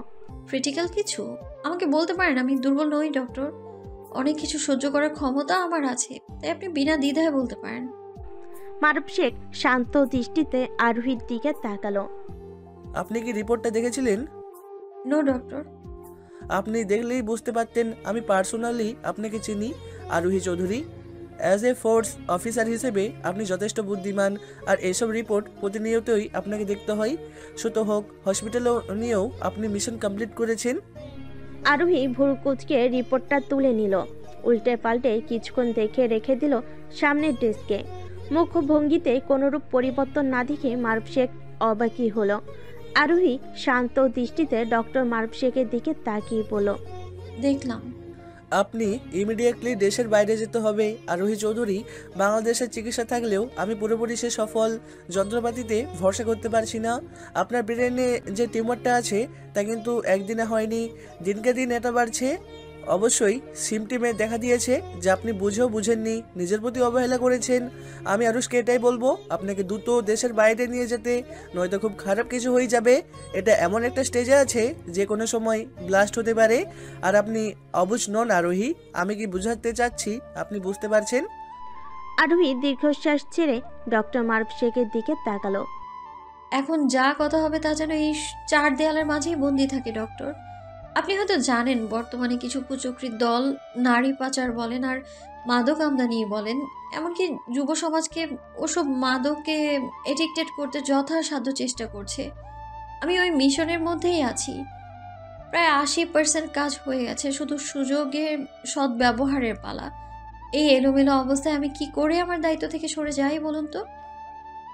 ক্রিটিক্যাল কিছু আমাকে বলতে পারেন, আমি দুর্বল নই ডক্টর। অনেক কিছু সহ্য করার ক্ষমতা আমার আছে, তাই আপনি বিনা দ্বিধায় বলতে পারেন। মারুফ শেখ শান্ত দৃষ্টিতে আরোহীর দিকে তাকালো। আপনি কি রিপোর্টটা দেখেছিলেন? No doctor. আপনি দেখলেই বুঝতে পারতেন আমি পার্সোনালি আপনাকে চিনি, Arohi Chowdhury. As a force officer হিসেবে আপনি যথেষ্ট বুদ্ধিমান, আর এসব রিপোর্ট প্রতিনিয়তই আপনাকে দেখতে হয়। ছোট হোক, হসপিটালে নিয়েও আপনি মিশন কমপ্লিট করেছেন। আরোহী ভুর কুচকে রিপোর্টটা তুলে নিল। উল্টে পাল্টে কিছুক্ষণ দেখে রেখে দিল সামনের ডেস্কে। মুখভঙ্গিতে কোনোরূপ পরিবর্তন না দেখে মারুফ শেখ অবাকই হলো। আরোহী শান্ত দৃষ্টিতে ডক্টর মারুফ শেখের দিকে তাকিয়ে বলল, দেখলাম। আপনি ইমিডিয়েটলি দেশের বাইরে যেতে হবে আরোহী চৌধুরী। বাংলাদেশের চিকিৎসা থাকলেও আমি পুরোপুরি সে সফল যন্ত্রপাতিতে ভরসা করতে পারছি না। আপনার ব্রেনে যে টিউমারটা আছে তা কিন্তু একদিনে হয়নি, দিনকে দিন এটা বাড়ছে। অবশ্যই সিমটিমে দেখা দিয়েছে যে আপনি বুঝেও বুঝেননি, নিজের প্রতি অবহেলা করেছেন। আমি আরুষকে এটাই বলবো, আপনাকে দ্রুত দেশের বাইরে নিয়ে যেতে, নয়তো খুব খারাপ কিছু হয়ে যাবে। এটা এমন একটা স্টেজে আছে যে কোনো সময় ব্লাস্ট হতে পারে। আর আপনি অবুঝ নন আরোহী, আমি কি বুঝাতে চাচ্ছি আপনি বুঝতে পারছেন? আরোহী দীর্ঘশ্বাস ছেড়ে ডক্টর মারুফ শেখের দিকে তাকালো। এখন যা কথা হবে তা যেন এই 4 দেয়ালের মাঝেই বন্দি থাকে ডক্টর। আপনি হয়তো জানেন বর্তমানে কিছু কুচক্রী দল নারী পাচার বলেন আর মাদক আমদানি বলেন, এমনকি যুব সমাজকে ওসব মাদকে এডিক্টেড করতে যথাসাধ্য চেষ্টা করছে। আমি ওই মিশনের মধ্যেই আছি। প্রায় 80% কাজ হয়ে গেছে, শুধু সুযোগের সদ্ব্যবহারের পালা। এই এলোমেলো অবস্থায় আমি কি করে আমার দায়িত্ব থেকে সরে যাই বলুন তো?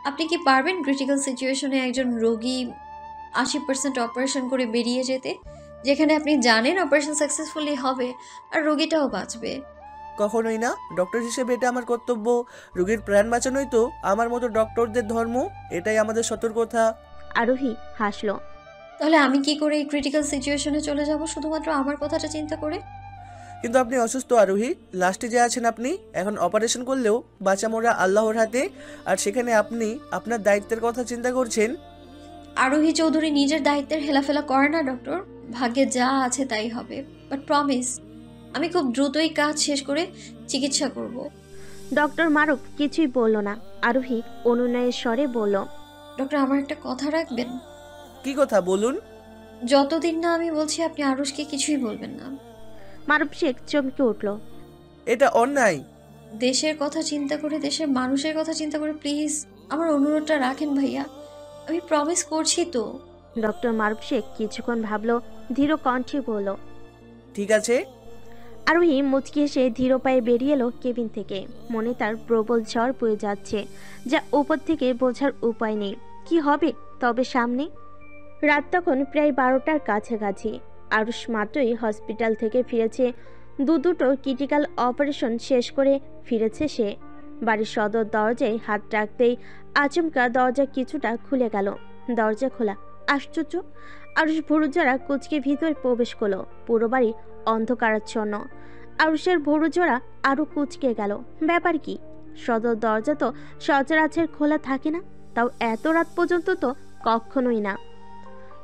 আপনি কি পারবেন ক্রিটিক্যাল সিচুয়েশনে একজন রোগী 80% অপারেশন করে বেরিয়ে যেতে, যেখানে আপনি জানেন অপারেশন সাকসেসফুলি হবে আর রোগীটাও বাঁচবে? কখনোই না। ডক্টর হিসেবে এটা আমার কর্তব্য। রোগীর প্রাণ বাঁচানোই তো আমার মতো ডক্টরদের ধর্ম, এটাই আমাদের সতর্কতা। আরোহী হাসলো। তাহলে আমি কি করে এই ক্রিটিক্যাল সিচুয়েশনে চলে যাব শুধুমাত্র আমার কথাটা চিন্তা করে? কিন্তু আপনি অসুস্থ আরোহী, লাস্টে যে আছেন আপনি। এখন অপারেশন করলেও বাঁচা মরা আল্লাহর হাতে, আর সেখানে আপনি আপনার দায়িত্বের কথা চিন্তা করছেন। আরোহী চৌধুরী নিজের দায়িত্বের হেলাফেলা করে না ডক্টর। ভাগ্যে যা আছে তাই হবে, বাট প্রমিস আমি খুব দ্রুতই কাজ শেষ করে চিকিৎসা করব। ডক্টর মারুফ কিছুই বলল না। আরোহী অনুনয়ের স্বরে বলল, ডক্টর আমার একটা কথা রাখবেন? কি কথা বলুন? যতদিন না আমি বলছি আপনি আরুষকে কিছুই বলবেন না। মারুফ শেখ চমকে উঠল। এটা অন্যায়। দেশের কথা চিন্তা করে, দেশের মানুষের কথা চিন্তা করে প্লিজ আমার অনুরোধটা রাখেন ভাইয়া। আমি প্রমিস করছি তো। ডক্টর মারুফ শেখ কিছুক্ষণ ভাবলো, ধীর কণ্ঠে বলল। ঠিক আছে। আরোহী মুচকি এসে ধীর পায়ে বেরিয়ে এলো কেবিন থেকে। মনে তার প্রবল ঝড় বয়ে যাচ্ছে, যা উপর থেকে বোঝার উপায় নেই। কি হবে তবে সামনে? রাত তখন প্রায় 12টার কাছাকাছি। আরুষ মাত্রই হসপিটাল থেকে ফিরেছে। দুটো ক্রিটিক্যাল অপারেশন শেষ করে ফিরেছে সে। বাড়ির সদর দরজায় হাত রাখতেই আচমকা দরজা কিছুটা খুলে গেল। দরজা খোলা। আশ্চর্য! আরুষ ভুরুজোড়া কুচকে ভিতরে প্রবেশ করলো। পুরো বাড়ি অন্ধকারাচ্ছন্ন। আরুষের ভুরুজোড়া আরো কুচকে গেল। ব্যাপার কি? সদর দরজা তো সচরাচর খোলা থাকে না, তাও এত রাত পর্যন্ত তো কখনোই না।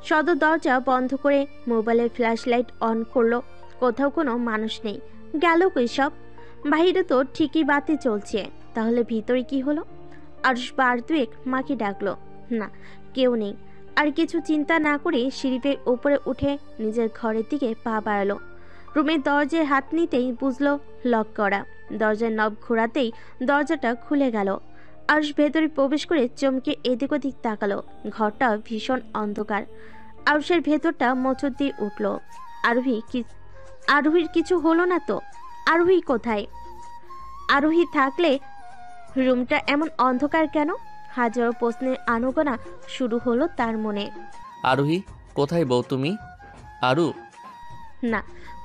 সদর দরজা বন্ধ করে মোবাইলের ফ্ল্যাশ লাইট অন করলো। কোথাও কোনো মানুষ নেই। গেল কই সব? বাইরে তো ঠিকই বাতি চলছে, তাহলে ভিতরে কি হলো? আরুষ বার দুয়েক মাকে ডাকলো, না কেউ নেই। আর কিছু চিন্তা না করে সিঁড়ি বেয়ে উপরে উঠে নিজের ঘরের দিকে পা বাড়ালো। রুমের দরজায় হাত নিতেই বুঝলো লক করা। দরজার নব ঘোরাতেই দরজাটা খুলে গেল। আরুষ ভেতরে প্রবেশ করে চমকে এদিক ওদিক তাকালো। ঘরটা ভীষণ অন্ধকার। আরুষের ভেতরটা মোচড় দিয়ে উঠল। আরোহীর কিছু হলো না তো? আরোহী কোথায়? আরোহী থাকলে রুমটা এমন অন্ধকার কেন? হাজারো প্রশ্নের আনাগোনা শুরু হলো তার মনে। আরোহী কোথায় বউ তুমি? আরু? না,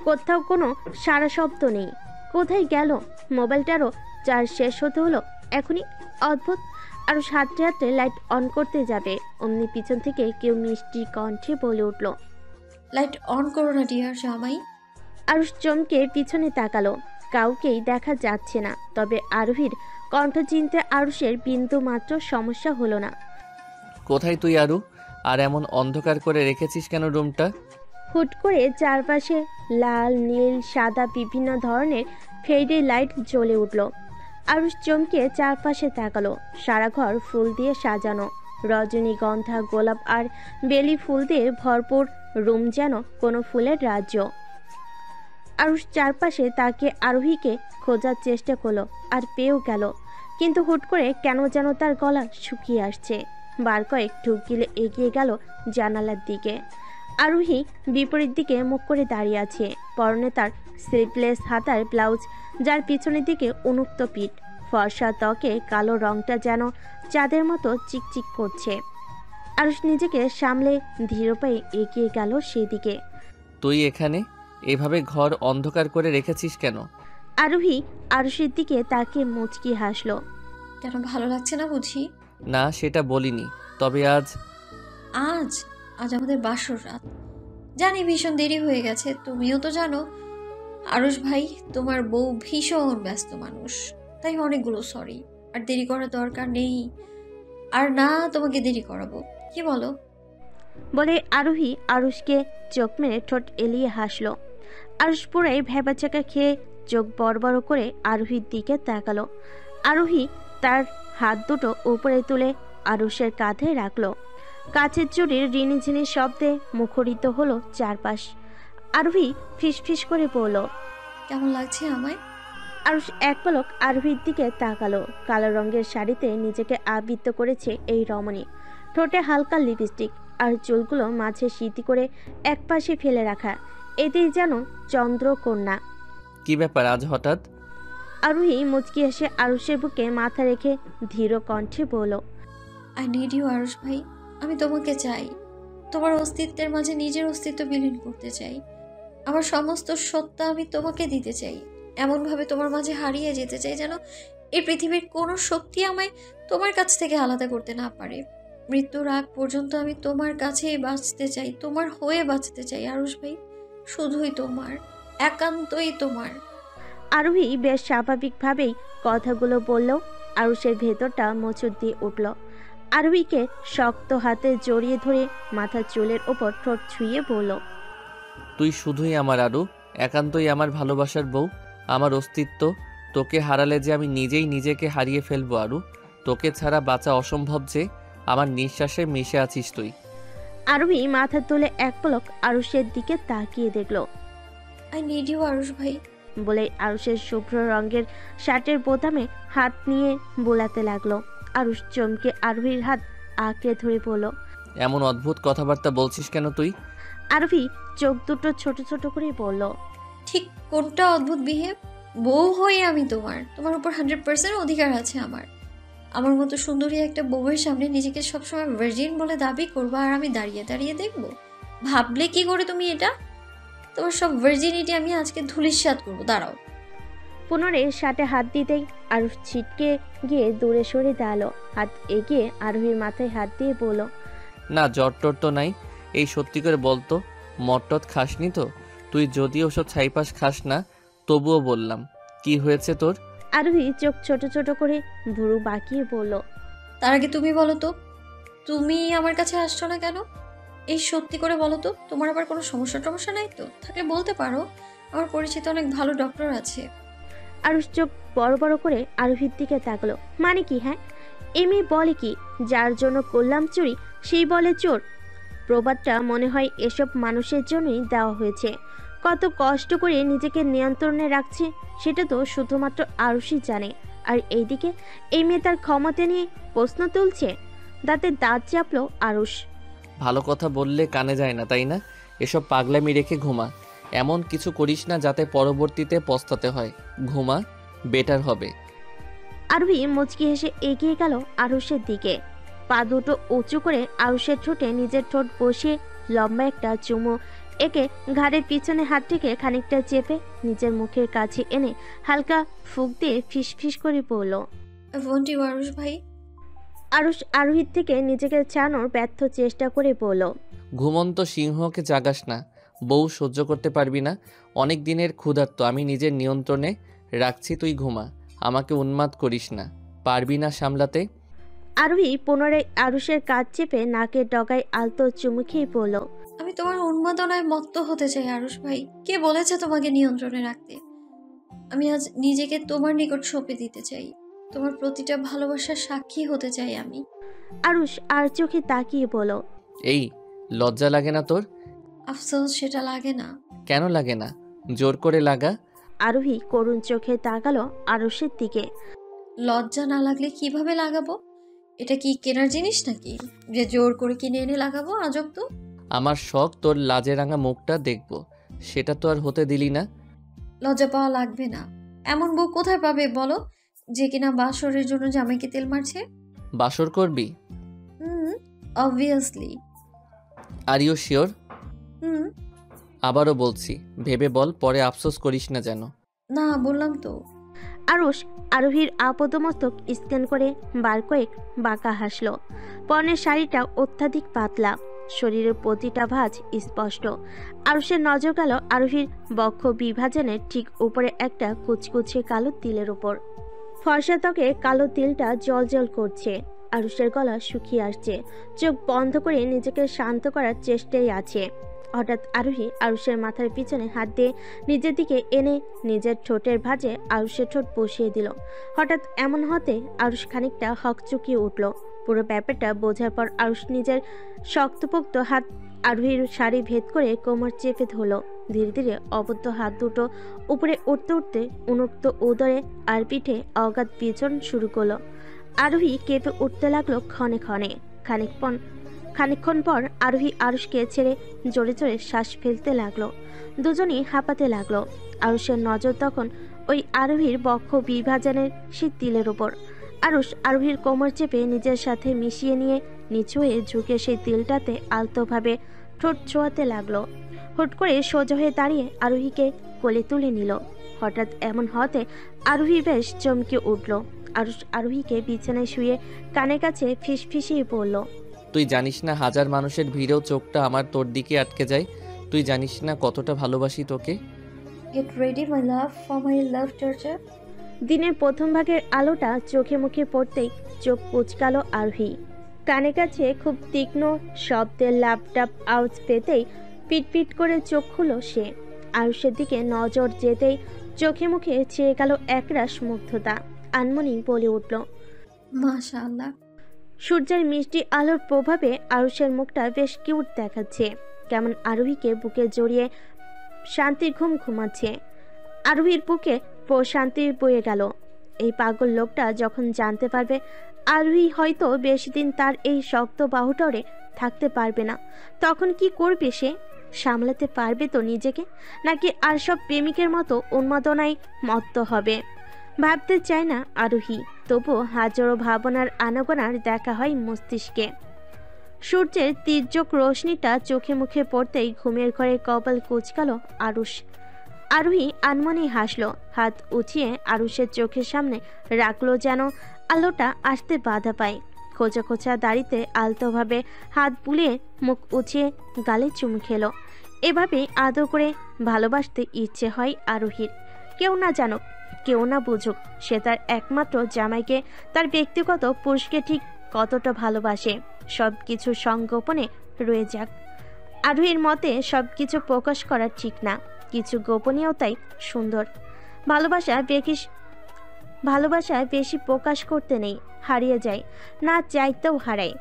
কোথাও কোনো সারা শব্দ নেই। কোথায় গেল? মোবাইলটারও চার্জ শেষ হতে হলো এখনই। অদ্ভুত। আরো হাঁটতে হাঁটতে লাইট অন করতে যাবে, অমনি পিছন থেকে কেউ মিষ্টি কণ্ঠে বলে উঠল, লাইট অন করো না ডিয়ার জামাই। আরুষ চমকে পিছনে তাকালো। কাউকেই দেখা যাচ্ছে না। তবে আরোহীর কণ্ঠ চিনতে আরুষের বিন্দু মাত্র সমস্যা হলো না। কোথায় তুই আরু? আর এমন অন্ধকার করে রেখেছিস কেন রুমটা? হুট করে চারপাশে লাল, নীল, সাদা বিভিন্ন ধরনের ফেডে লাইট জ্বলে উঠল। আরুষ চমকে চারপাশে তাকালো। সারা ঘর ফুল দিয়ে সাজানো। রজনীগন্ধা, গোলাপ আর বেলি ফুল দিয়ে ভরপুর। রুম যেন কোনো ফুলের রাজ্য। আরুষ চারপাশে তাকে আরোহীকে খোঁজার চেষ্টা করলো, আর পেয়েও গেল। কিন্তু হুট করে কেন যেন তার গলা শুকিয়ে আসছে। বার কয়েক ঢুক গিলে এগিয়ে গেল জানালার দিকে। আরোহী বিপরীত দিকে মুখ করে দাঁড়িয়ে আছে। পরনে তার স্লিভলেস হাতার ব্লাউজ, যার পিছনের দিকে উন্মুক্ত পিঠ। ফর্সা ত্বকে কালো রংটা যেন চাঁদের মতো চিকচিক করছে। আরুষ নিজেকে সামলে ধীর পায়ে এগিয়ে গেল সেদিকে। তুই এখানে এভাবে ঘর অন্ধকার করে রেখেছিস কেন? আরোহী আরুষের দিকে তাকে মুচকি হাসলো। কেন, ভালো লাগছে না বুঝি? না, সেটা বলিনি। তবে আজ আজ আজ আমাদের বাসর রাত। জানি ভীষণ দেরি হয়ে গেছে, তুমিও তো জানো। আরুষ ভাই, তোমার বউ ভীষণ ব্যস্ত মানুষ, তাই অনেকগুলো সরি। আর দেরি করার দরকার নেই। আর না তোমাকে দেরি করাবো, কি বলো? বলে আরোহী আরুষকে চোখ মেরে ঠোঁট এলিয়ে হাসলো। আরুষ পুরাই ভেবাচাকা খেয়ে চোখ বড় বড় করে আরোহীর দিকে তাকালো। আরোহী তার হাত দুটো উপরে তুলে আরুষের কাঁধে রাখলো। কাছের চুরির রিনিঝিনি শব্দে মুখরিত হলো চারপাশ। আরোহী ফিসফিস করে বলল, কেমন লাগছে আমায়? আরুষ এক পলক আরোহীর দিকে তাকালো। কালো রঙের শাড়িতে নিজেকে আবৃত করেছে এই রমণী। ঠোঁটে হালকা লিপস্টিক, আর চুলগুলো মাঝে সিঁথি করে একপাশে ফেলে রাখা। এতেই যেন চন্দ্রকন্যা। কি ব্যাপার আজ হঠাৎ? আরোহী মুচকি এসে আরুষের বুকে মাথা রেখে ধীর কণ্ঠে বলল, আই নিড ইউ আরুষ ভাই। আমি তোমাকে চাই। তোমার অস্তিত্বের মাঝে নিজের অস্তিত্ব বিলীন করতে চাই। আমার সমস্ত সত্তা আমি তোমাকে দিতে চাই। এমনভাবে তোমার মাঝে হারিয়ে যেতে চাই যেন এই পৃথিবীর কোনো শক্তি আমায় তোমার কাছ থেকে আলাদা করতে না পারে। মৃত্যুর আগ পর্যন্ত আমি তোমার কাছেই বাঁচতে চাই, তোমার হয়ে বাঁচতে চাই আরুষ ভাই। শুধুই তোমার, একান্তই তোমার। আরোহী বেশ স্বাভাবিকভাবেই কথাগুলো বলল। আরুষের ভেতরটা মোচড় দিয়ে উঠল। আরোহীকে শক্ত হাতে জড়িয়ে ধরে মাথার চুলের ওপর ঠোঁট ছুঁয়ে বলল, তুই শুধুই আমার আরু, একান্তই আমার ভালোবাসার বউ, আমার অস্তিত্ব। তোকে হারালে যে আমি নিজেই নিজেকে হারিয়ে ফেলবো আরু। তোকে ছাড়া বাঁচা অসম্ভব যে। আমার নিঃশ্বাসে মিশে আছিস তুই। আরোহী মাথা তুলে এক পলক আরুষের দিকে তাকিয়ে দেখল। আই নিড ইউ আরুষ ভাই। বলে আরুষের শুভ্র রঙের শার্টের বোতামে হাত নিয়ে বোলাতে লাগলো। আরুষ চমকে আরোহীর হাত আঁকড়ে ধরে বলল। এমন অদ্ভুত কথাবার্তা বলছিস কেন তুই? আরোহী চোখ দুটো ছোট ছোট করে বলল। ঠিক কোনটা অদ্ভুত বিহেভ? বউ হয়ে আমি তোমার উপর 100% অধিকার আছে আমার। আমার মতো সুন্দরী একটা বউয়ের সামনে নিজেকে সবসময় ভার্জিন বলে দাবি করবো আর আমি দাঁড়িয়ে দাঁড়িয়ে দেখবো? ভাবলে কি করে তুমি এটা? তোমার সব ভার্জিনিটি আমি আজকে ধূলিসাৎ করবো, দাঁড়াও। পুনরায় শার্টে হাত দিতেই আরুষ ছিটকে গিয়ে দূরে সরে দাঁড়ালো। হাত এগিয়ে আরোহীর মাথায় হাত দিয়ে বলল। না, জ্বর টর তো নাই। এই সত্যি করে বলতো, মটটত খাসনি তো? তুই যদি ওসব ছাইপাস খাস না, তবুও বললাম, কি হয়েছে তোর? আরোহী চোখ ছোট ছোট করে ভুরু বাঁকিয়ে বলল। তার আগে তুমি বলো তো, তুমি আমার কাছে আসছো না কেন? এই সত্যি করে বলো তো, তোমার আবার কোনো সমস্যা নাই তো? থাকলে বলতে পারো, আমার পরিচিত অনেক ভালো ডক্টর আছে। আরুষ চোখ বড় বড় করে আরোহীর দিকে তাকলো। মানে কি? হ্যাঁ, এই মেয়ে বলে কি যার জন্য করলাম চুরি সেই বলে চোর? প্রবাদটা মনে হয় এসব মানুষের জন্যই দেওয়া হয়েছে। কত কষ্ট করে নিজেকে নিয়ন্ত্রণে রাখছে সেটা তো শুধুমাত্র আরুষই জানে। আর এইদিকে এই মেয়ে তার ক্ষমতা নিয়ে প্রশ্ন তুলছে। দাঁতে দাঁত চাপলো আরুষ। ভালো কথা বললে কানে যায় না, তাই না? এসব পাগলামি রেখে ঘুমা। এমন কিছু করিস না যাতে পরবর্তীতে পস্তাতে হয়। ঘুমা, বেটার হবে। আরোহী মুচকি হেসে এগিয়ে গেল আরুষের দিকে। পা দুটো উঁচু করে আরুষের ঠোঁটে নিজের ঠোঁট বসিয়ে লম্বা একটা চুমু একে ঘাড়ের পিছনে হাত থেকে খানিকটা চেপে নিজের মুখের কাছে এনে হালকা ফুঁক দিয়ে ফিস ফিস করে পড়ল। আরুষ ভাই। আরুষ আরোহীর থেকে নিজেকে ছাড়ানোর ব্যর্থ চেষ্টা করে বলল। ঘুমন্ত সিংহকে জাগাস না। বউ সহ্য করতে পারবি না। অনেক দিনের ক্ষুধার্ত, আমি নিজের নিয়ন্ত্রণে রাখছি, তুই ঘুমা। আমাকে উন্মাদ করিস না। পারবি না সামলাতে? আরোহী পুনরায় আরুষের কাঁধ চেপে নাকের ডগায় আলতো চুমু খেয়ে পড়ল। আমি তোমার উন্মাদনায় মত্ত হতে চাই আরুষ ভাই। কে বলেছে তোমাকে নিয়ন্ত্রণে রাখতে? আমি আজ নিজেকে তোমার নিকট সঁপে দিতে চাই। তোমার প্রতিটা ভালোবাসার সাক্ষী হতে চাই আমি। আরুষ আর চোখে তাকিয়ে বলল। এই, লজ্জা লাগে না তোর? আফসোস, সেটা লাগে না। কেন লাগে না? জোর করে লাগা। আরোহী করুণ চোখে তাকালো আরুষের দিকে। লজ্জা না লাগলে কিভাবে লাগাবো? এটা কি কেনার জিনিস নাকি যে জোর করে কিনে এনে লাগাবো? আজব তো। আমার শখ তোর লাজে রাঙা মুখটা দেখবো, সেটা তো আর হতে দিলি না। লজ্জা পাওয়া লাগবে না। এমন বউ কোথায় পাবে বলো, যে কিনা বাসরের জন্য জামাইকে তেল মারছে? বাসর করবি? অবভিয়াসলি। Are you sure? আবারও বলছি, ভেবে বল, পরে আফসোস করিস না যেন। না, বললাম তো। আরুষ আরোহীর আপাদমস্তক স্ক্যান করে বার কয়েক বাঁকা হাসল। পরনের শাড়িটা অত্যাধিক পাতলা, শরীরের প্রতিটা ভাঁজ স্পষ্ট। আরুষের নজর গেল আরোহীর বক্ষ বিভাজনের ঠিক উপরে একটা কুচকুচে কালো তিলের উপর। ফর্সা ত্বকে কালো তিলটা জল করছে। আরুষের গলা শুকিয়ে আসছে। চোখ বন্ধ করে নিজেকে শান্ত করার চেষ্টায় আছে। হঠাৎ আরোহী আরুষের মাথার পিছনে হাত দিয়ে নিজের দিকে এনে নিজের ঠোঁটের ভাঁজে আরুষের ঠোঁট বসিয়ে দিল। হঠাৎ এমন হতে আরুষ খানিকটা হকচকিয়ে উঠল। পুরো ব্যাপারটা বোঝার পর আরুষ নিজের শক্তপোক্ত হাত আরোহীর শাড়ি ভেদ করে কোমর চেপে ধরল। ধীরে ধীরে অবদ্ধ হাত দুটো উপরে উঠতে উঠতে উন্মুক্ত উদরে আর পিঠে অগাধ পিছন শুরু করলো। আরোহী কেঁপে উঠতে লাগলো ক্ষণে ক্ষণে। খানিকক্ষণ পর আরোহী আরুষকে ছেড়ে জোরে জোরে শ্বাস ফেলতে লাগলো। দুজনই হাঁপাতে লাগলো। আরুষের নজর তখন ওই আরোহীর বক্ষ বিভাজনের সেই তিলের ওপর। আরুষ আরোহীর কোমর চেপে নিজের সাথে মিশিয়ে নিয়ে নিচু হয়ে ঝুঁকে সেই তিলটাতে আলতোভাবে ঠোঁট ছোঁয়াতে লাগলো। হুট করে সোজা হয়ে দাঁড়িয়ে আরোহীকে কোলে তুলে নিল। হঠাৎ এমন হতে আরোহী বেশ চমকে উঠল। আরুষ আরোহীকে বিছানায় শুয়ে কানের কাছে ফিসফিসিয়ে পড়ল। তুই জানিস না হাজার মানুষের ভিড়েও চোখটা আমার তোর দিকে আটকে যায়? তুই জানিস না কতটা ভালোবাসি তোকে? Get ready my love for my love torture. দিনের প্রথম ভাগের আলোটা চোখে মুখে পড়তেই চোখ কুচকালো আরোহী। কানে কাছে খুব তীক্ষ্ণ শব্দের ল্যাপটপ আওয়াজ পেতেই পিটপিট করে চোখ খুলো সে। আরুষের দিকে নজর যেতেই চোখে মুখে চেয়ে গেল একরাশ মুগ্ধতা। আনমনি বলে উঠল, মাশাআল্লাহ। সূর্যের মিষ্টি আলোর প্রভাবে আরুষের মুখটা বেশ কিউট দেখাচ্ছে। কেমন আরোহীকে বুকে জড়িয়ে শান্তির ঘুম ঘুমাচ্ছে। আরোহীর বুকে প্রশান্তি বয়ে গেল। এই পাগল লোকটা যখন জানতে পারবে আরোহী হয়তো বেশি দিন তার এই শক্ত বাহুটরে থাকতে পারবে না, তখন কি করবে সে? সামলাতে পারবে তো নিজেকে, নাকি আর সব প্রেমিকের মতো উন্মাদনায় মত্ত হবে? ভাবতে চায় না আরোহী, তবু হাজারো ভাবনার আনাগোনার দেখা হয় মস্তিষ্কে। সূর্যের তীর্যক রোশনিটা চোখে মুখে পড়তেই ঘুমের ঘরে কপাল কুঁচকাল আরুষ। আরোহী আনমনে হাসলো, হাত উঁচিয়ে আরুষের চোখের সামনে রাখলো যেন আলোটা আসতে বাধা পায়। খোঁচা খোঁচা দাড়িতে আলতোভাবে হাত বুলিয়ে মুখ উঁচিয়ে গালে চুমু খেলো। এভাবে আদর করে ভালোবাসতে ইচ্ছে হয় আরোহীর। কেউ না জানুক, কেউ না বুঝুক, সে তার একমাত্র জামাইকে, তার ব্যক্তিগত পুরুষকে ঠিক কতটা ভালোবাসে। সব কিছু সংগোপনে রয়ে যাক। আরোহীর মতে সব কিছু প্রকাশ করা ঠিক না, কিছু গোপনীয়তাই সুন্দর। ভালোবাসা বেশি প্রকাশ করতে নেই, হারিয়ে যায়, না চাইতেও হারায়।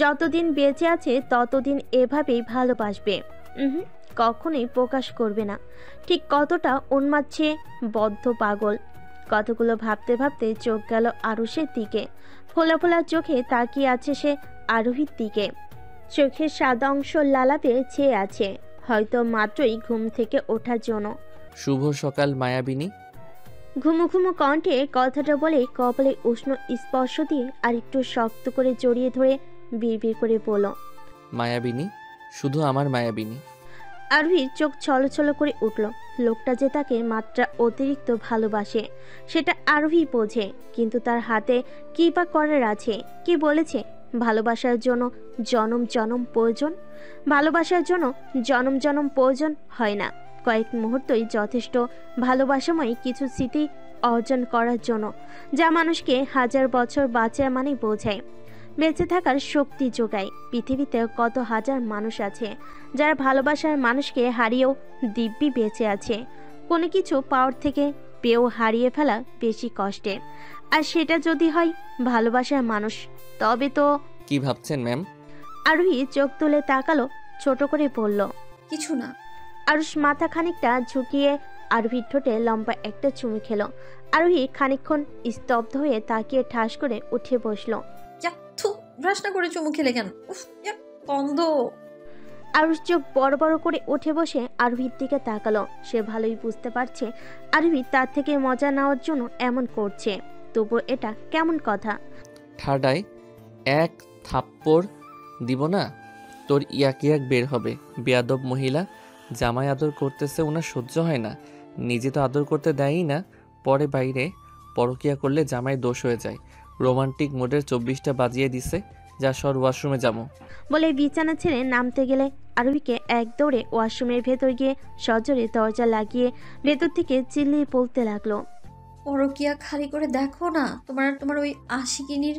যতদিন বেঁচে আছে ততদিন এভাবেই ভালোবাসবে, কখনোই প্রকাশ করবে না। ঠিক কতটা উন্মাদ সে, বদ্ধ পাগল। কতগুলো ভাবতে ভাবতে চোখ গেল আরুষের দিকে। ফোলা ফোলা চোখে তাকিয়ে আছে সে আরোহীর দিকে। চোখের সাদা অংশ লালাপে চেয়ে আছে, হয়তো মাত্রই ঘুম থেকে ওঠার জন্য। শুভ সকাল মায়াবিনী। ঘুমু ঘুমু কণ্ঠে কথাটা বলে কপালে উষ্ণ স্পর্শ দিয়ে আর একটু শক্ত করে জড়িয়ে ধরে বিড়বিড় করে বলল, মায়াবিনী, শুধু আমার মায়াবিনী। আরোহীর চোখ ছলছল করে উঠল। লোকটা যে তাকে মাত্রা অতিরিক্ত ভালোবাসে সেটা আরোহী বোঝে, কিন্তু তার হাতে কি বা করার আছে? কি বলেছে ভালোবাসার জন্য জনম জনম প্রয়োজন? ভালোবাসার জন্য জনম জনম প্রয়োজন হয় না, কয়েক মুহূর্তই যথেষ্ট ভালোবাসাময় কিছু স্মৃতি অর্জন করার জন্য, যা মানুষকে হাজার বছর বাঁচা মানে বোঝায়, বেঁচে থাকার শক্তি যোগায়। পৃথিবীতে কত হাজার মানুষ আছে যারা ভালোবাসার মানুষকে হারিয়েও দিব্যি বেঁচে আছে। কোনো কিছু পাওয়ার থেকে পেয়েও হারিয়ে ফেলা বেশি কষ্টের, আর সেটা যদি হয় ভালোবাসার মানুষ, তবে তো। কি ভাবছেন ম্যাম? আরোহী চোখ তুলে তাকালো, ছোট করে বলল, কিছু না। আরুষ মাথা খানিকটা ঝুঁকিয়ে আরোহীর ঠোঁটে লম্বা একটা চুমু খেলো। আরোহী খানিকক্ষণ স্তব্ধ হয়ে তাকিয়ে ঠাস করে উঠে বসলো। ব্রাশ না করে চুমু খেলে কেন? উফ, গন্ধ। আরুষ চোখ বড় বড় করে উঠে বসে আরোহীর দিকে তাকালো। সে ভালোই বুঝতে পারছে আরোহী তার থেকে মজা নেওয়ার জন্য এমন করছে, তবু এটা কেমন কথা? ঠাডায় এক থাপ্পড় দিব না, তোর ইয়াক ইয়াক বের হবে। বেয়াদব মহিলা, জামাই আদর করতেছে, ওনার সহ্য হয় না। নিজে তো আদর করতে দেয়ই না, পরে বাইরে পরকিয়া করলে জামাই দোষ হয়ে যায়। রোমান্টিক মোডের 24টা বাজিয়ে দিছে, যা সর ওয়াশরুমে যাবো। বলে বিছানা ছেড়ে নামতে গেলে আরোহীকে এক দৌড়ে ওয়াশরুমের ভেতর গিয়ে সজোরে দরজা লাগিয়ে ভেতর থেকে চিল্লিয়ে বলতে লাগলো, পরকিয়া খালি করে দেখো না, তোমার ওই আশিকিনীর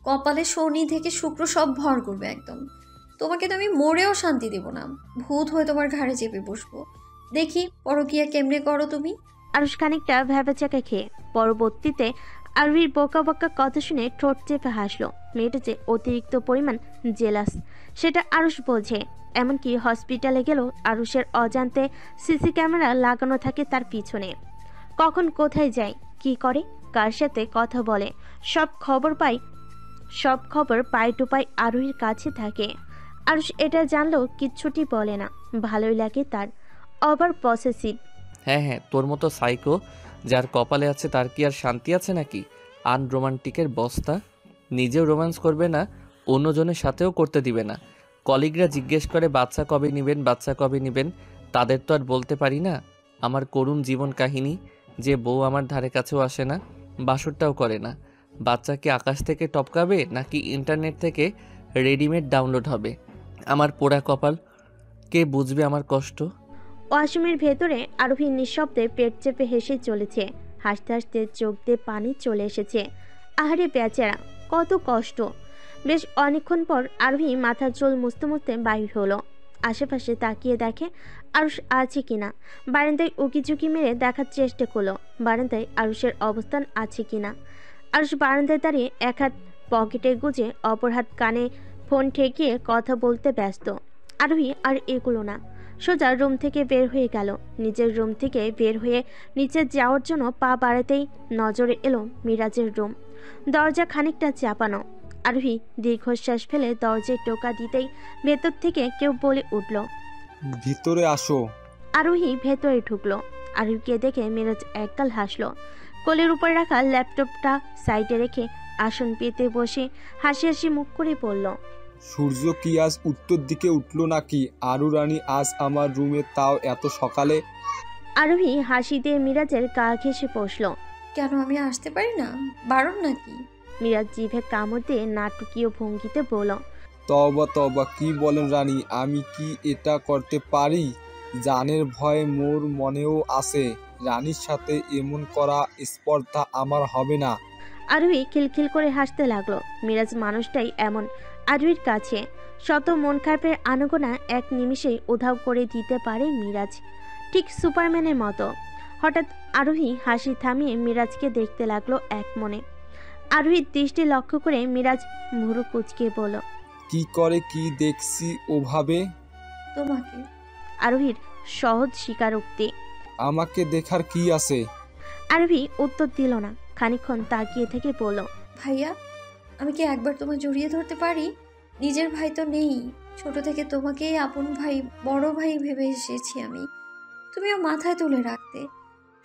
কপালে শনি থেকে শুক্র সব ভর করবে একদম। তোমাকে তো আমি মরেও শান্তি দেব না, ভূত হয়ে তোমার ঘাড়ে চেপে বসবো। দেখি পরকিয়া কেমনে করো তুমি। আরুষ খানিকটা ভ্যাবাচাকা খেয়ে পরবর্তীতে আরোহীর বোকা বোকা কথা শুনে ঠোঁট চেপে হাসলো। মেয়েটা যে অতিরিক্ত পরিমাণ জেলাস সেটা আরুষ বোঝে। এমনকি হসপিটালে গেলেও আরুষের অজান্তে সিসি ক্যামেরা লাগানো থাকে তার পিছনে। কখন কোথায় যায়, কি করে, কার সাথে কথা বলে, সব খবর পাই টু পাই আরোহীর কাছে থাকে। আরুষ এটা জানলেও কিচ্ছুটি বলে না, ভালোই লাগে তার। Over possessive. হ্যাঁ, তোর মতো সাইকো যার কপালে আছে তার কি আর শান্তি আছে নাকি? আনরোমান্টিকের বস্তা, নিজেও রোম্যান্স করবে না, অন্যজনের সাথেও করতে দিবে না। কলিগরা জিজ্ঞেস করে বাচ্চা কবে নেবেন, তাদের তো আর বলতে পারি না আমার করুণ জীবন কাহিনী, যে বউ আমার ধারে কাছেও আসে না, বাসরটাও করে না। বাচ্চা কি আকাশ থেকে টপকাবে নাকি ইন্টারনেট থেকে রেডিমেড ডাউনলোড হবে? আমার পোড়া কপাল, কে বুঝবে আমার কষ্ট? ওয়াশরুমের ভেতরে আরোহী নিঃশব্দে পেট চেপে হেসে চলেছে। হাসতে হাসতে চোখ দিয়ে পানি চলে এসেছে। আহারে বেচারা, কত কষ্ট। বেশ অনেকক্ষণ পর আরোহী মাথার চুল মুছতে মুছতে বাইর হলো। আশেপাশে তাকিয়ে দেখে আরুষ আছে কিনা। বারান্দায় উকিঝুঁকি মেরে দেখার চেষ্টা করলো বারান্দায় আরুষের অবস্থান আছে কিনা। আরুষ বারান্দায় দাঁড়িয়ে এক হাত পকেটে গুজে অপর হাত কানে ফোন ঠেকিয়ে কথা বলতে ব্যস্ত। আরোহী আর এগুলো না, সোজা রুম থেকে বের হয়ে গেল। নিজের রুম থেকে বের হয়ে নিচে যাওয়ার জন্য পা বাড়াতেই নজরে এলো মিরাজের রুম। দরজা খানিকটা চাপানো। আরোহী দীর্ঘশ্বাস ফেলে দরজায় টোকা দিতেই ভেতর থেকে কেউ বলে উঠল, ভিতরে আসো। আরোহী ভেতরে ঢুকলো। আরোহীকে দেখে মিরাজ একগাল হাসলো। কোলের উপর রাখা ল্যাপটপটা সাইডে রেখে আসন পেতে বসে হাসি হাসি মুখ করে বলল, সূর্য কি আজ উত্তর দিকে উঠলো নাকি? আরু রানী আজ আমার রুমে, তাও এত সকালে? আরোহী হাসি দিয়ে মিরাজের গা ঘেঁষে বসল। কেন আমি আসতে পারি না? বারণ নাকি? মিরাজ জিভে কামড় দিয়ে নাটকীয় ভঙ্গিতে বলল, তবা তবা, কি বলেন রানী, আমি কি এটা করতে পারি? জানের ভয় মোর মনেও আছে। রানীর সাথে এমন করা স্পর্ধা আমার হবে না। আরোহী খিলখিল করে হাসতে লাগলো। মিরাজ মানুষটাই এমন। আরোহীর কাছে শত মন খারাপের আনাগোনা এক নিমিষেই উধাও করে দিতে পারে মিরাজ, ঠিক সুপারম্যানের মতো। হঠাৎ আরোহী হাসি থামিয়ে মিরাজকে দেখতে লাগলো এক মনে। আরোহীর দৃষ্টি লক্ষ্য করে মিরাজ ভুরু কুঁচকে বলল, কি করে কি দেখছি ওভাবে? তোমাকে। আরোহীর সহজ স্বীকারোক্তি। আমাকে দেখার কি আছে? আরোহী উত্তর দিল না। খানিকক্ষণ তাকিয়ে থেকে বলল, ভাইয়া, আমি কি একবার তোমায় জড়িয়ে ধরতে পারি? নিজের ভাই তো নেই, ছোট থেকে তোমাকেই আপন ভাই, বড় ভাই ভেবে এসেছি আমি। তুমিও মাথায় তুলে রাখতে।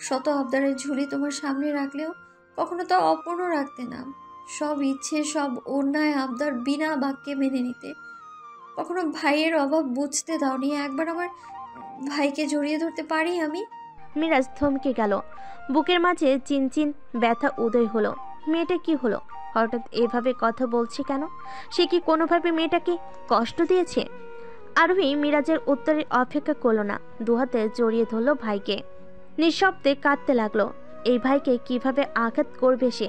শত আবদারের ঝুলি তোমার সামনে রাখলেও কখনো তা অপূর্ণ রাখতে না। সব ইচ্ছে, সব অন্যায় আবদার বিনা বাক্যে মেনে নিতে। কখনো ভাইয়ের অভাব বুঝতে দাওনি। একবার আমার ভাইকে জড়িয়ে ধরতে পারি আমি? মিরাজ থমকে গেল। বুকের মাঝে চিনচিন ব্যথা উদয় হলো। মেয়েটা কি হলো? হঠাৎ এভাবে কথা বলছে কেন? সে কি কোনোভাবে মেয়েটাকে কষ্ট দিয়েছে? আরোহী মিরাজের উত্তরের অপেক্ষা করল না। দুহাতে জড়িয়ে ধরল ভাইকে। নিঃশব্দে কাঁদতে লাগলো। এই ভাইকে কিভাবে আঘাত করবে সে?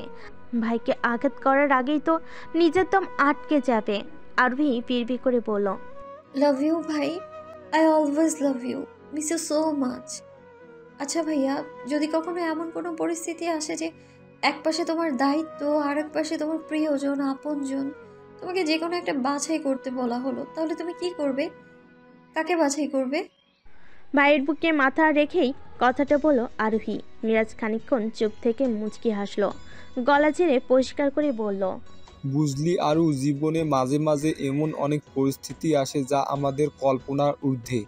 ভাইকে আঘাত করার আগেই তো নিজের দম আটকে যাবে। আরোহী বিড়বিড় করে বলল, লাভ ইউ ভাই, I always love you, miss you so much. আচ্ছা ভাইয়া, যদি কখনো এমন কোনো পরিস্থিতি আসে যে এক পাশে তোমার দায়িত্ব আর এক পাশে তোমার প্রিয়জন, আপনজন, তোমাকে যে কোনো একটা বাছাই করতে বলা হলো, তাহলে তুমি কি করবে? কাকে বাছাই করবে? ভাইয়ের বুকে মাথা রেখেই কথাটা বলল আরোহী। মিরাজ খানিকক্ষণ চুপ থেকে মুচকি হাসলো। গলা ঝেড়ে পরিষ্কার করে বলল, বুঝলি আরু, জীবনে মাঝে মাঝে এমন অনেক পরিস্থিতি আসে যা আমাদের কল্পনার ঊর্ধ্বে।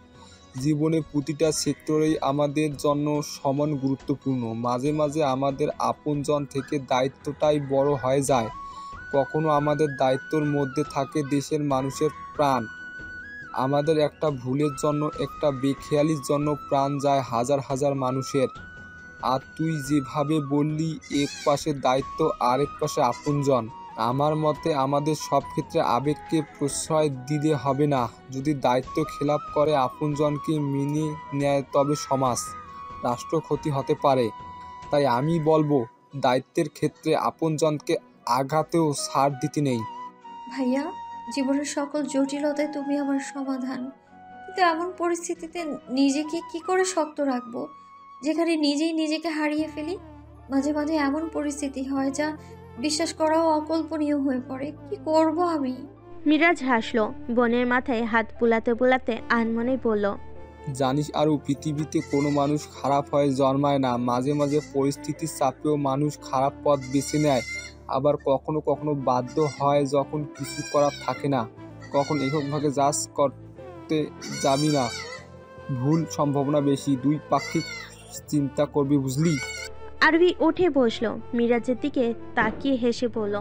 জীবনে প্রতিটা সেক্টরেই আমাদের জন্য সমান গুরুত্বপূর্ণ। মাঝে মাঝে আমাদের আপনজন থেকে দায়িত্বটাই বড় হয়ে যায়। কখনো আমাদের দায়িত্বর মধ্যে থাকে দেশের মানুষের প্রাণ। আমাদের একটা ভুলের জন্য, একটা বেখেয়ালির জন্য প্রাণ যায় হাজার হাজার মানুষের। আর তুই যেভাবে বললি, এক পাশে দায়িত্ব আর এক পাশে আপনজন, আমার মতে আমাদের সব ক্ষেত্রে আবেগকে প্রশ্রয় দিতে হবে না। যদি দায়িত্ব খেলাপ করে আপনজনকে মেনে নেয় তবে সমাজ, রাষ্ট্র ক্ষতি হতে পারে। তাই আমি বলবো, দায়িত্বের ক্ষেত্রে আপনজনকে আঘাতেও ছাড় দিতে নেই। ভাইয়া, জীবনের সকল জটিলতায় তুমি আমার সমাধান। কিন্তু এমন পরিস্থিতিতে নিজেকে কি করে শক্ত রাখবো, যেখানে নিজেই নিজেকে হারিয়ে ফেলি? মাঝে মাঝে এমন পরিস্থিতি হয় যা বিশ্বাস করাও অকল্পনীয় হয়ে পড়ে। কি করব আমি? মিরাজ হাসলো। বোনের মাথায় হাত বুলাতে বুলাতে আনমনে বলল, জানিস আরও, পৃথিবীতে কোনো মানুষ খারাপ হয়ে জন্মায় না। মাঝে মাঝে পরিস্থিতির চাপেও মানুষ খারাপ পথ বেছে নেয়। আবার কখনো কখনো বাধ্য হয় যখন কিছু করার থাকে না। কখন এককভাবে জাজ করতে যাবি না, ভুল সম্ভাবনা বেশি। দুই পাক্ষিক চিন্তা করবি, বুঝলি? আরবি উঠে বসলো। মিরাজের দিকে তাকিয়ে হেসে বলল,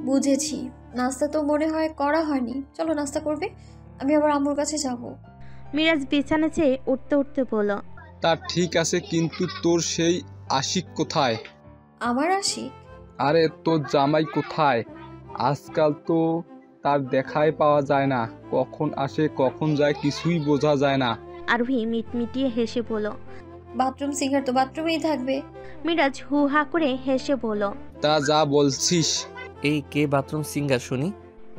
বুঝেছি। নাস্তা তো মনে হয় করা হয়নি, চলো নাস্তা করবে। আমি আবার আম্মুর কাছে যাব। মিরাজ বিছানা চেয়ে উঠতে উঠতে বলল, তা ঠিক আছে, কিন্তু তোর সেই আশিক কোথায়? আমার আশিক? আরে তোর জামাই কোথায়? আজকাল তো তার দেখাই পাওয়া যায় না। কখন আসে কখন যায় কিছুই বোঝা যায় না। আরবি মিটমিটিয়ে হেসে বলল, বাথরুম সিঙ্গার তো বাথরুমেই থাকবে। মিরাজ হু হা করে হেসে বলল, তা যা বলছিস। এই কে বাথরুম সিঙ্গার শুনি?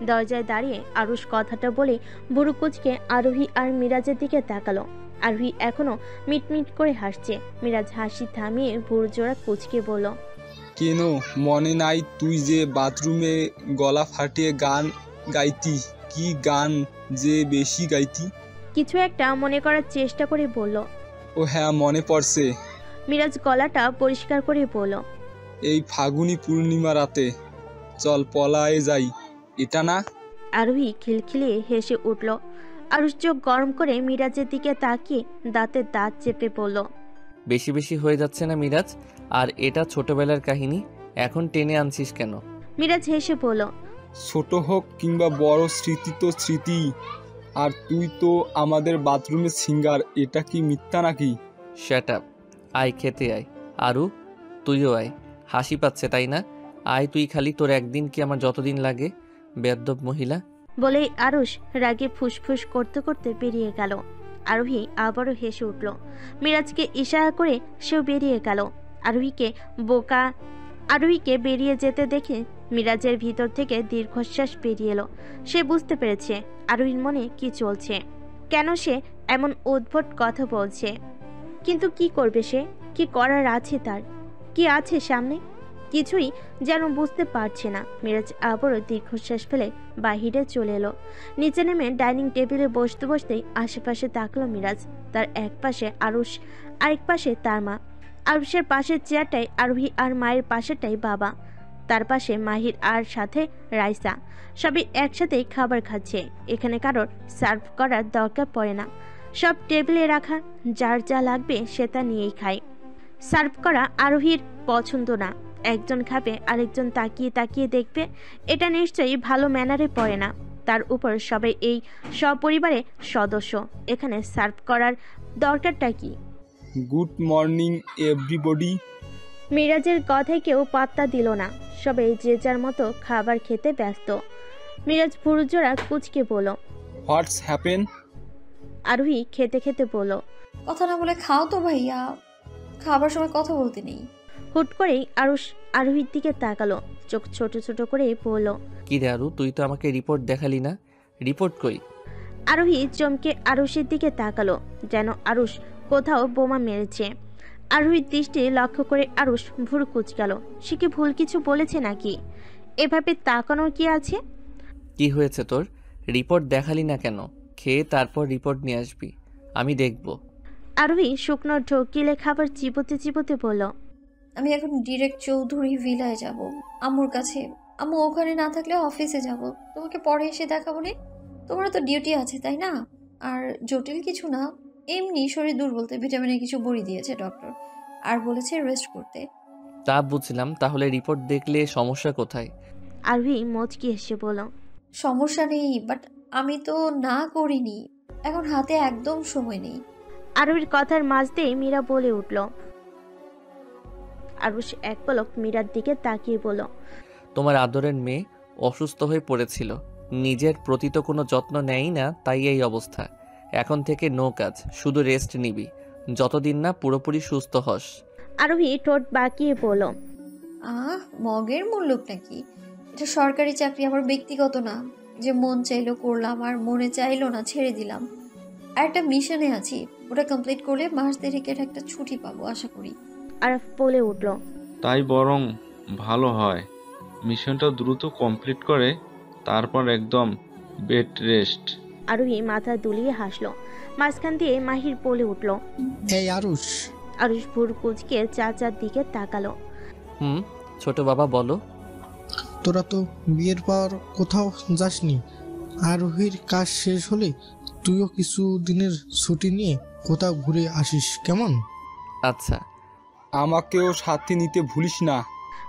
দরজায় দাঁড়িয়ে আরুষ কথাটা বলে বুড়ো কুচকে আরোহী আর মিরাজের দিকে তাকালো। আরোহী এখনো মিটমিট করে হাসছে। মিরাজ হাসি থামিয়ে বুড়ো জোড়া কুচকে বলল, কেন মনে নাই তুই যে বাথরুমে গলা ফাটিয়ে গান গাইতি? কি গান যে বেশি গাইতি? কিছু একটা মনে করার চেষ্টা করে বলল। ও হ্যাঁ, মনে পড়ছে। মিরাজ গলাটা পরিষ্কার করে বলল। এই ফাগুনি পূর্ণিমা রাতে চল পলায়ে যাই, এটা না? আরোহী খিলখিলিয়ে হেসে উঠল। আরুষ চোখ গরম করে মিরাজের দিকে তাকিয়ে দাঁতে দাঁত চেপে বলল। বেশি বেশি হয়ে যাচ্ছে না মিরাজ? আর এটা ছোটবেলার কাহিনী, এখন টেনে আনছিস কেন? মিরাজ হেসে বলল। ছোট হোক কিংবা বড়, স্মৃতি তো স্মৃতি। আর তুই তো আমাদের বাথরুমের সিঙ্গার, এটা কি মিথ্যা নাকি? শ্যাট আপ, আয় খেতে আয়। আরু তুইও আয়। হাসি পাচ্ছে তাই না? আয় তুই, খালি তোর একদিন কি আমার যতদিন লাগে, বেয়াদ্দপ মহিলা। বলেই আরুষ রাগে ফুসফুস করতে করতে বেরিয়ে গেল। আরোহী আবারও হেসে উঠল। মিরাজকে ইশারা করে সেও বেরিয়ে গেল। আরোহীকে বেরিয়ে যেতে দেখে মিরাজের ভিতর থেকে দীর্ঘশ্বাস বেরিয়ে এলো। সে বুঝতে পেরেছে আরোহীর মনে কি চলছে, কেন সে এমন উদ্ভট কথা বলছে। কিন্তু কি করবে সে? কি করার আছে তার? কি আছে সামনে? কিছুই যেন বুঝতে পারছে না। মিরাজ আবারও দীর্ঘশ্বাস ফেলে বাহিরে চলে এলো। নিচে নেমে ডাইনিং টেবিলে বসতে বসতেই আশেপাশে তাকলো মিরাজ। তার এক পাশে আরুষ, আরেক পাশে তার মা। আরুষের পাশের চেয়ারটাই আরোহী আর মায়ের পাশেরটাই বাবা। তার পাশে মাহির আর সাথে রাইসা। সবাই একসাথেই খাবার খাচ্ছে। এখানে কারোর সার্ভ করার দরকার পড়ে না। সব টেবিলে রাখা, যার যা লাগবে সে তা নিয়েই খায়। সার্ভ করা আরোহীর পছন্দ না। একজন খাবে আরেকজন তাকিয়ে তাকিয়ে দেখবে, এটা নিশ্চয়ই ভালো ম্যানারে পড়ে না। তার উপর সবাই এই সপরিবারের সদস্য, এখানে সার্ভ করার দরকারটা কি? Good morning everybody. মিরাজের কথায় কেউ পাত্তা দিল না। সবাই যে যার মতো খাবার খেতে ব্যস্ত। মিরাজ ভুরুজোড়া কুচকে বলল। হোয়াটস হ্যাপেন? আরোহী খেতে খেতে বলল। কথা না বলে খাও তো ভাইয়া, খাবার সময় কথা বলতে নেই। হুট করেই আরোহীর দিকে তাকালো, চোখ ছোট ছোট করে বলল। কি রে আরু, তুই তো আমাকে রিপোর্ট দেখালি না, রিপোর্ট কই? আরোহী চমকে আরুষের দিকে তাকালো, যেন আরুষ কোথাও বোমা মেরেছে। আরোহীর দৃষ্টি লক্ষ্য করে আরুষ ভুরু কুঁচকাল। সে কি ভুল কিছু বলেছে নাকি? এভাবে তাকানোর কি আছে? কি হয়েছে তোর? রিপোর্ট দেখালি না কেন? খেয়ে তারপর রিপোর্ট নিয়ে আসবি, আমি দেখব। আরোহী শুকনো ঢোক গিলে খাবার চিবোতে চিবোতে বলল। আমি এখন ডিরেক্ট চৌধুরী ভিলায় যাব আম্মুর কাছে। আম্মু ওখানে না থাকলে অফিসে যাব, তোমাকে পরে এসে দেখাবো নে। তোমারও তো ডিউটি আছে তাই না? আর জটিল কিছু না, এমনি শরীর দুর্বলতে ভিটামিনের কিছু বড়ি দিয়েছে ডক্টর, আর বলেছে রেস্ট করতে। তা বুঝলাম, তাহলে রিপোর্ট দেখলে সমস্যা কোথায়? আরোহী মুচকি হেসে বলল। সমস্যা নেই, বাট আমি তো না করিনি, এখন হাতে একদম সময় নেই। আরোহীর কথার মাঝ দিয়ে মীরা বলে উঠল। আরুষ এক পলক মীরার দিকে তাকিয়ে বলল। তোমার আদরের মেয়ে অসুস্থ হয়ে পড়েছিল, নিজের প্রতি তো কোনো যত্ন নেয়ই না, তাই এই অবস্থা। এখন থেকে নো কাজ, শুধু রেস্ট নিবি যতদিন না পুরোপুরি সুস্থ হস। আরোহী ঠোঁট বাঁকিয়ে বলল। মগের মূল্য নাকি? এটা সরকারি চাকরি, আমার ব্যক্তিগত না যে মন চাইলো করলাম আর মনে চাইলো না ছেড়ে দিলাম। আর একটা মিশনে আছি, ওটা কমপ্লিট করলে মাস দেড়েকের একটা ছুটি পাবো আশা করি। আরফ বলে উঠল। তাই বরং ভালো হয়, মিশনটা দ্রুত কমপ্লিট করে তারপর একদম বেড রেস্ট। আরোহী মাথা দুলিয়ে হাসলো। মাঝখান দিয়ে মাহির বলে উঠল। এই আরুষ। আরুষ ভুর কুচকে চাচার দিকে তাকালো। ছোট বাবা বলো। তোরা তো বিয়ের পর কোথাও যাসনি, আরোহীর কাজ শেষ হলে তুইও কিছু দিনের ছুটি নিয়ে কোথাও ঘুরে আসিস, কেমন? আচ্ছা। আমাকেও সাথে নিতে ভুলিস না।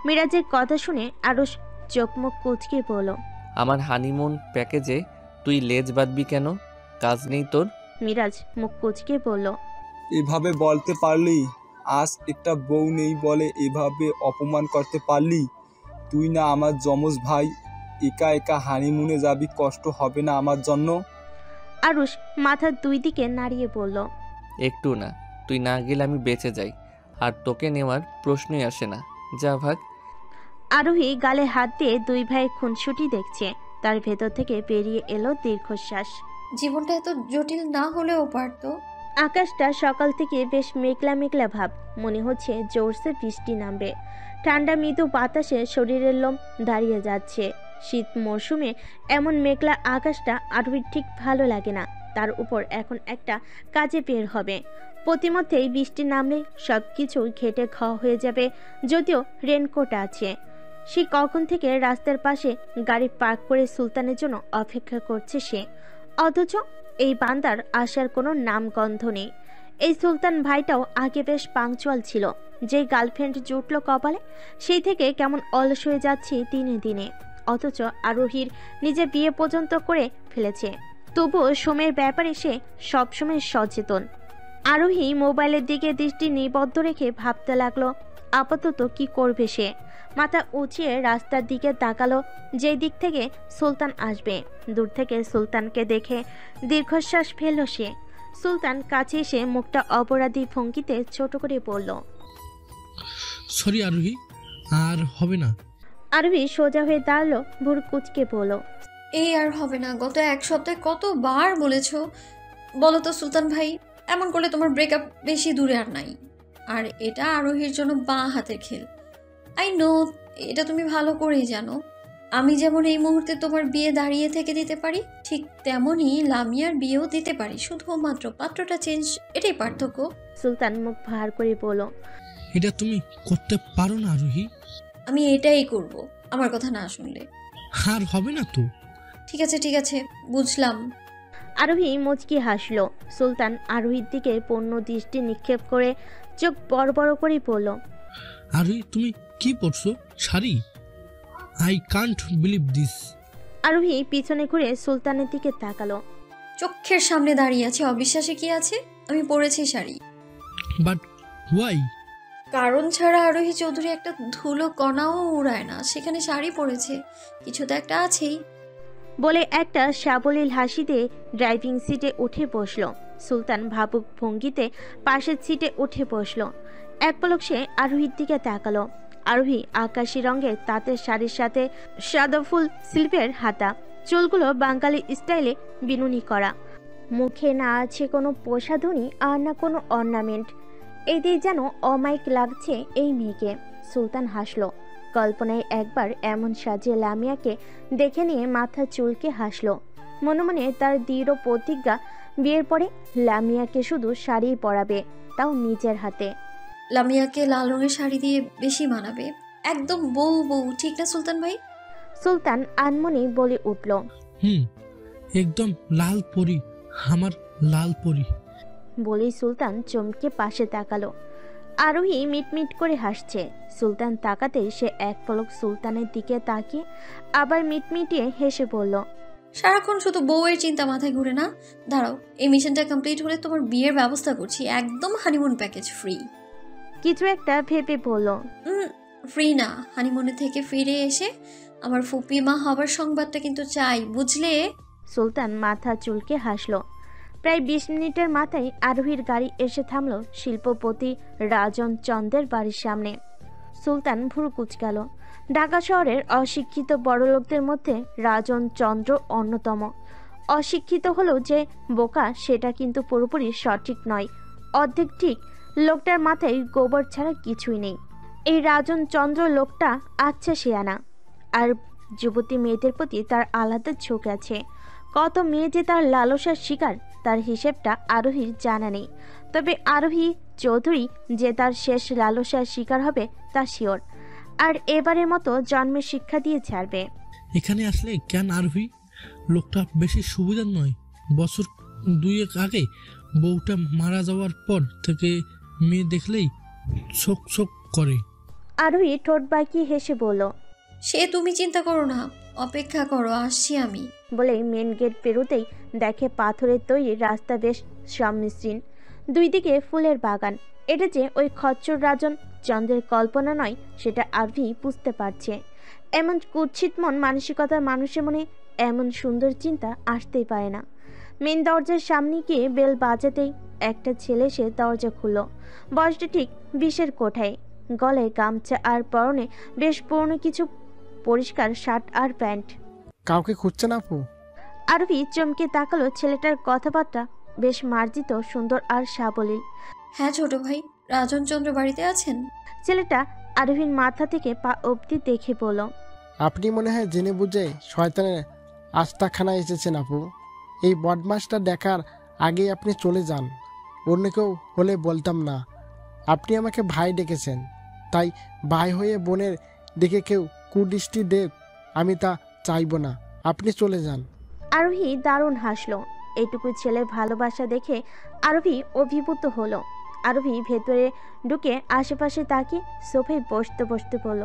মিরাজের কথা শুনে আরুষ চোখ মুখ কুচকে বলল। আমার হানিমুন প্যাকেজে তুই লেজ বাঁধবি কেন? কাজ নেই তোর? মিরাজ মুখ কুচকে বলল। এভাবে বলতে পারলি? আজ একটা বউ নেই বলে এভাবে অপমান করতে পারলি? তুই না আমার যমজ ভাই, একা একা হানিমুনে যাবি, কষ্ট হবে না আমার জন্য? আরুষ মাথার দুই দিকে নাড়িয়ে বলল। একটু না, তুই না গেলে আমি বেঁচে যাই, আর তোকে নেওয়ার প্রশ্নই আসে না, যা ভাগ। আরোহী গালে হাত দিয়ে দুই ভাই খুনসুটি দেখছে। তার ভেতর থেকে বেরিয়ে এলো দীর্ঘশ্বাস। জীবনটা এত জটিল না হলেও পারতো। আকাশটা সকাল থেকে বেশ মেঘলা মেঘলা ভাব, মনে হচ্ছে জোরসে বৃষ্টি নামবে। ঠান্ডা মৃদু বাতাসে শরীরের লোম দাঁড়িয়ে যাচ্ছে। শীত মরশুমে এমন মেঘলা আকাশটা আরোহীর ঠিক ভালো লাগে না। তার উপর এখন একটা কাজে বের হবে। প্রতিমধ্যেই বৃষ্টি নামলে সব কিছু ঘেটে খাওয়া হয়ে যাবে। যদিও রেনকোট আছে। সে কখন থেকে রাস্তার পাশে গাড়ি পার্ক করে সুলতানের জন্য অপেক্ষা করছে সে, অথচ এই বান্দার আসার কোনো নামগন্ধ নেই। এই সুলতান ভাইটাও আগে বেশ পাংচুয়াল ছিল। যে গার্লফ্রেন্ড জুটলো কপালে, সেই থেকে কেমন অলস হয়ে যাচ্ছে দিনে দিনে। অথচ আরোহীর নিজে বিয়ে পর্যন্ত করে ফেলেছে, তবুও সময়ের ব্যাপারে সে সবসময় সচেতন। আরোহী মোবাইলের দিকে দৃষ্টি নিবদ্ধ রেখে ভাবতে লাগলো আপাতত কি করবে সে। মাথা উঁচিয়ে রাস্তার দিকে তাকালো, যে দিক থেকে সুলতান আসবে। দূর থেকে সুলতানকে দেখে দীর্ঘশ্বাস ফেলল সে। সুলতান কাছে এসে মুখটা অপরাধী ভঙ্গিতে ছোট করে বলল, সরি আরোহী, আর হবে না। আরোহী সোজা হয়ে দাঁড়ালো, ভুর কুচকে বলল, এই আর হবে না। গত এক সপ্তাহে কতবার বলেছো। বলো তো সুলতান ভাই, এমন করলে তোমার ব্রেকআপ বেশি দূরে আর নাই। আর এটা আরোহীর জন্য বাঁ হাতের খেল। আই নো, এটা তুমি ভালো করেই জানো। আমি যেমন এই মুহূর্তে তোমার বিয়ে দাঁড়িয়ে থেকে দিতে পারি, ঠিক তেমনই লামিয়ার বিয়েও দিতে পারি, শুধুমাত্র পাত্রটা চেঞ্জ, এটাই পার্থক্য। সুলতান মুখ ভার করে বলল, এটা তুমি করতে পারো না আরোহী। আমি এটাই করব, আমার কথা না শুনলে। আর হবে না তো। ঠিক আছে, বুঝলাম। আরোহী মুচকি হাসলো। সুলতান আরোহীর দিকে পূর্ণ দৃষ্টি নিক্ষেপ করে চোখ বড় বড় করে বলল, আরোহী তুমি কি পরছো? Sari? I can't believe this. Arohi পিছনে ঘুরে সুলতানের দিকে তাকালো। চোখের সামনে দাঁড়িয়ে আছে, অবিশ্বাসে কি আছে? আমি পরেছি শাড়ি। But why? কারণ ছাড়া আরোহী চৌধুরী একটা ধুলো কণাও উড়ায় না, সেখানে শাড়ি পরেছে, কিছু তো একটা আছেই। বলে একটা সাবলীল হাসি দিয়ে ড্রাইভিং সিটে উঠে বসলো। সুলতান ভাবুক ভঙ্গিতে পাশের সিটে উঠে বসলো। এক পলক সে আরোহীর দিকে তাকালো। আরোহী আকাশি রঙের তাঁতের শাড়ির সাথে সাদা ফুল সিল্কের হাতা, চুলগুলো বাঙালি স্টাইলে বিনুনি করা। মুখে না আছে কোনো প্রসাধনী আর না কোনো অর্নামেন্ট। এদের যেন অমায়িক লাগছে এই মেয়েকে। সুলতান হাসলো। কল্পনায় একবার এমন সাজে লামিয়াকে দেখে নিয়ে মাথা চুলকে হাসলো। মনে মনে তার দৃঢ় প্রতিজ্ঞা, বিয়ের পরে লামিয়াকে শুধু শাড়িই পরাবে, তাও নিজের হাতে। লামিয়াকে লাল রঙের শাড়ি দিয়ে বেশি মানাবে, একদম বউ বউ, ঠিক না সুলতান ভাই? সুলতান আনমনে বলে উঠল, একদম লাল পরি, আমার লাল পরি। বলেই সুলতান চমকে পাশে তাকালো। আরোহী মিটমিট করে হাসছে। সুলতান তাকাতেই সে এক পলক সুলতানের দিকে তাকিয়ে আবার মিটমিটিয়ে হেসে বলল, সারাক্ষণ শুধু বউয়ের চিন্তা মাথায় ঘুরে না। দাঁড়াও, এই মিশনটা কমপ্লিট হলে তোমার বিয়ের ব্যবস্থা করছি, একদম হানিমুন প্যাকেজ ফ্রি। কিছু একটা ভেবে বলল, ফ্রি না, হানিমুনে থেকে ফিরে এসে আমার ফুপি মা হবার সংবাদটা কিন্তু চাই, বুঝলে? সুলতান মাথা চুলকে হাসলো। প্রায় 20 মিনিটের মাথায় আরোহীর গাড়ি এসে থামলো শিল্পপতি রাজন চন্দ্রের বাড়ির সামনে। সুলতান ভুরু কুঁচকাল। ঢাকা শহরের অশিক্ষিত বড়লোকদের মধ্যে রাজন চন্দ্র অন্যতম। অশিক্ষিত হলেও যে বোকা সেটা কিন্তু পুরোপুরি সঠিক নয়, অর্ধেক ঠিক। লোকটার মাথায় গোবর ছাড়া কিছুই নেই। এই রাজন চন্দ্র লোকটা আচ্ছা শিয়ানা, আর যুবতী মেয়েদের প্রতি তার আলাদা ঝোঁক আছে। কত মেয়ে যে তার লালসার শিকার, তার হিসেবটা আরোহীর জানা নেই। তবে আরোহী চৌধুরী যে তার শেষ লালসার শিকার হবে তা শিওর। আর এবারের মতো জন্মের শিক্ষা দিয়ে ছাড়বে। এখানে আসলে কেন আরোহী? লোকটা বেশি সুবিধার নয়। বছর 2 আগে বউটা মারা যাওয়ার পর থেকে মেয়ে দেখলেই চোখ চোখ করে। আরোহী ঠোঁট বাঁকিয়ে হেসে বলল, সে তুমি চিন্তা করো না, অপেক্ষা করো, আসছি আমি। বলেই মেন গেট পেরোতেই দেখে পাথরের তৈরি রাস্তা বেশ সম্মিশ্রণ, দুই দিকে ফুলের বাগান। এটা যে ওই খচ্চর রাজন চন্দ্রের কল্পনা নয় সেটা আরোহী বুঝতে পারছে। এমন কুৎসিত মন মানসিকতার মানুষের মনে এমন সুন্দর চিন্তা আসতেই পারে না। মেন দরজার সামনে গিয়ে বেল বাজাতেই একটা ছেলে সে দরজা খুলল। বয়সটা ঠিক 20-এর কোঠায়, গলায় গামছা আর পরনে বেশ পুরনো কিছু পরিষ্কার শার্ট আর প্যান্ট। কাউকে খুঁজছেন আপু? আরোহী চমকে তাকালো। ছেলেটার কথাবার্তা বেশ মার্জিত, সুন্দর আর সাবলীল। হ্যাঁ ছোট ভাই, রাজন চন্দ্র বাড়িতে আছেন? ছেলেটা আরোহীর মাথা থেকে পা অবধি দেখে বলল, আপনি মনে হয় জেনে বুঝে শয়তানের আস্তাখানায় এসেছেন আপু। এই বদমাসটা দেখার আগেই আপনি চলে যান। অন্য কেউ হলে বলতাম না। আপনি আমাকে ভাই ডেকেছেন, তাই ভাই হয়ে বোনের দিকে কেউ কুদৃষ্টি দেখ, আমি তা চাইব না। আপনি চলে যান। আরোহী দারুণ হাসলো। এইটুকু ছেলের ভালোবাসা দেখে আরোহী অভিভূত হলো। আরোহী ভেতরে ঢুকে আশেপাশে তাকিয়ে সোফায় বসতে বসতে বলল,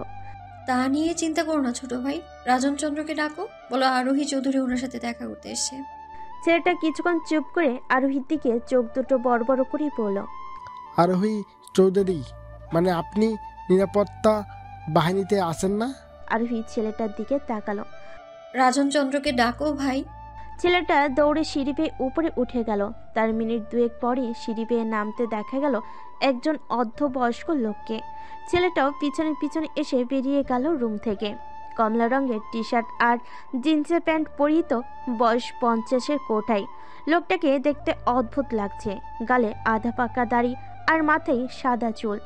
তা নিয়ে চিন্তা করো না ছোট ভাই, রাজন চন্দ্রকে ডাকো, বলো আরোহী চৌধুরী ওনার সাথে দেখা করতে এসছে। ছেলেটা কিছুক্ষণ চুপ করে আরোহীর দিকে চোখ দুটো বড় বড় করে বলল, আরোহী চৌধুরী মানে আপনি নিরাপত্তা বাহিনীতে আছেন না? আরোহী ছেলেটার দিকে তাকালো। রাজন চন্দ্রকে ডাকো ভাই। ছেলেটা দৌড়ে সিঁড়ি বেয়ে উপরে উঠে গেল। তার মিনিট দুয়েক পরে সিঁড়ি বেয়ে নামতে দেখা গেল একজন অর্ধবয়স্ক লোককে। ছেলেটাও পিছনে পিছনে এসে বেরিয়ে গেল রুম থেকে। কমলা রঙের টি শার্ট আর জিন্সের প্যান্ট পরিহিত, বয়স 50-এর কোঠায়। লোকটাকে দেখতে অদ্ভুত লাগছে। গালে আধা পাকা দাড়ি আর মাথায় সাদা চুল।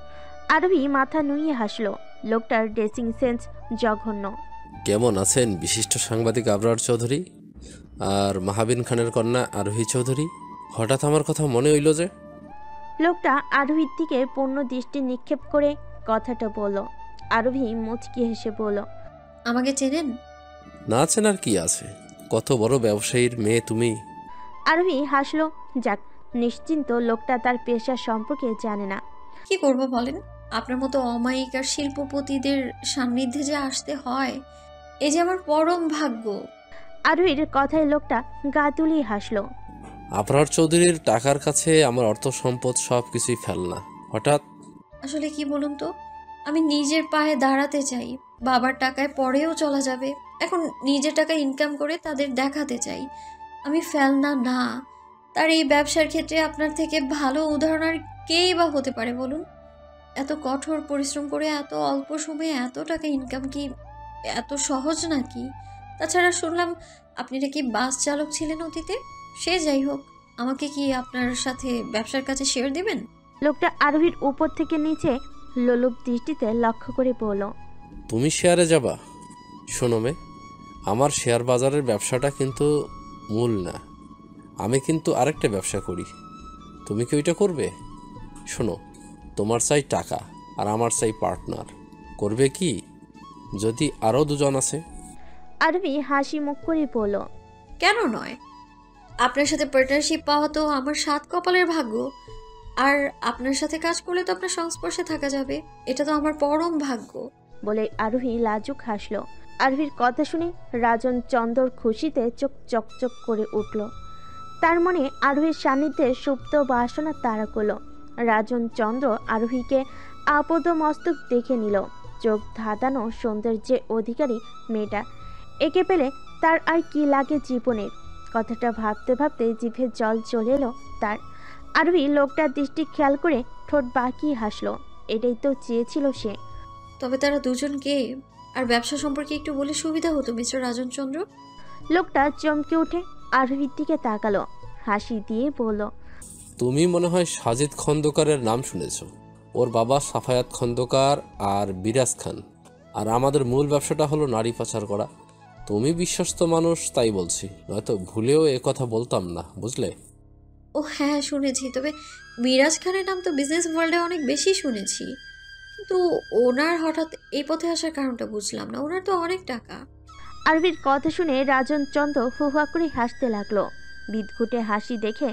আরোহী মাথা নুইয়ে হাসলো। লোকটার ড্রেসিং সেন্স জঘন্য। কেমন আছেন বিশিষ্ট সাংবাদিক আবরার চৌধুরী আর মাহাবিন খানের কন্যা আরোহী চৌধুরী? হঠাৎ আমার কথা মনে হইল যে। লোকটা আরোহীর দিকে পূর্ণ দৃষ্টি নিক্ষেপ করে কথাটা বলল। আরোহী মুচকি হেসে বলল, আমাকে চেনেন? না আছেন আর কি আছে, কত বড় ব্যবসায়ীর মেয়ে তুমি। আরোহী হাসলো। যাক, নিশ্চিন্ত লোকটা তার পেশা সম্পর্কে জানে না। কি করব বলেন, আপনার মতো অমায়িক আর শিল্পপতিদের সান্নিধ্যে যে আসতে হয়, এই যে আমার পরম ভাগ্য। আরোহীর কথায় লোকটা গা তুলিয়ে হাসলো। আবরার চৌধুরীর টাকার কাছে আমার অর্থ সম্পদ সব কিছুই ফেলনা। হঠাৎ আসলে কি বলুন তো, আমি নিজের পায়ে দাঁড়াতে চাই। বাবার টাকায় পরেও চলা যাবে, এখন নিজের টাকা ইনকাম করে তাদের দেখাতে চাই আমি ফেলনা না। তার এই ব্যবসার ক্ষেত্রে আপনার থেকে ভালো উদাহরণ আর কেই বা হতে পারে বলুন? এত কঠোর পরিশ্রম করে এত অল্প সময়ে এত টাকা ইনকাম কি এত সহজ নাকি? তাছাড়া শুনলাম আপনি নাকি বাস চালক ছিলেন অতীতে। সে যাই হোক, আমাকে কি আপনার সাথে ব্যবসার কাজে শেয়ার দিবেন? লোকটা আরোহীর উপর থেকে নিচে লোলুপ দৃষ্টিতে লক্ষ্য করে বলল, তুমি শেয়ারে যাবা? শোনো মে, আমার শেয়ার বাজারের ব্যবসাটা কিন্তু মূল না। আমি কিন্তু আরেকটা ব্যবসা করি। তুমি কি ওইটা করবে? শোনো, তোমার চাই টাকা আর আমার চাই পার্টনার। করবে কি? যদি আরও দুজন আছে। আরোহী হাসি মুখ করে বলল, কেন নয়? আপনার সাথে পার্টনারশিপ পাওয়া তো আমার 7 কপালের ভাগ্য। আর আপনার সাথে কাজ করলে তো আপনার সংস্পর্শে থাকা যাবে, এটা তো আমার পরম ভাগ্য। বলে আরোহী লাজুক হাসলো। আরোহীর কথা শুনে রাজন চন্দর খুশিতে চোখ চকচক করে উঠল। তার মনে আরোহীর সান্নিধ্যে সুপ্ত বাসনা তাড়া করল। রাজন চন্দ্র আরোহীকে আপদ মস্তক দেখে নিল। চোখ ধাঁধানো সৌন্দর্যে অধিকারী মেয়েটা, একে পেলে তার আর কি লাগে জীবনে। কথাটা ভাবতে ভাবতে জিভে জল চলে এলো তার। আরোহী লোকটার দৃষ্টি খেয়াল করে ঠোঁট বাঁকিয়ে হাসলো। এটাই তো চেয়েছিল সে। তবে তারা দুজনকে আর ব্যবসা সম্পর্কে একটু বলে সুবিধা হতো মিস্টার রাজন চন্দ্র। লোকটা চমকে উঠে আরোহীর দিকে তাকালো, হাসি দিয়ে বলল, তুমি মনে হয় সাজিদ খন্দকারের নাম শুনেছ। ওর বাবা সাফায়াত খন্দকার আর বিরাজ খান। আর আমাদের মূল ব্যবসাটা হলো নারী পাচার করা। তুমি বিশ্বস্ত মানুষ তাই বলছি, নয়তো ভুলেও এ কথা বলতাম না, বুঝলে? ও হ্যাঁ শুনেছি, তবে মিরাজ খানের নাম তো বিজনেস ওয়ার্ল্ডে অনেক বেশি শুনেছি, কিন্তু ওনার হঠাৎ এই পথে আসার কারণটা বুঝলাম না। ওনার তো অনেক টাকা। আরবির কথা শুনে রাজন চন্দ্র হুহা করে হাসতে লাগলো। বিদঘুটে হাসি দেখে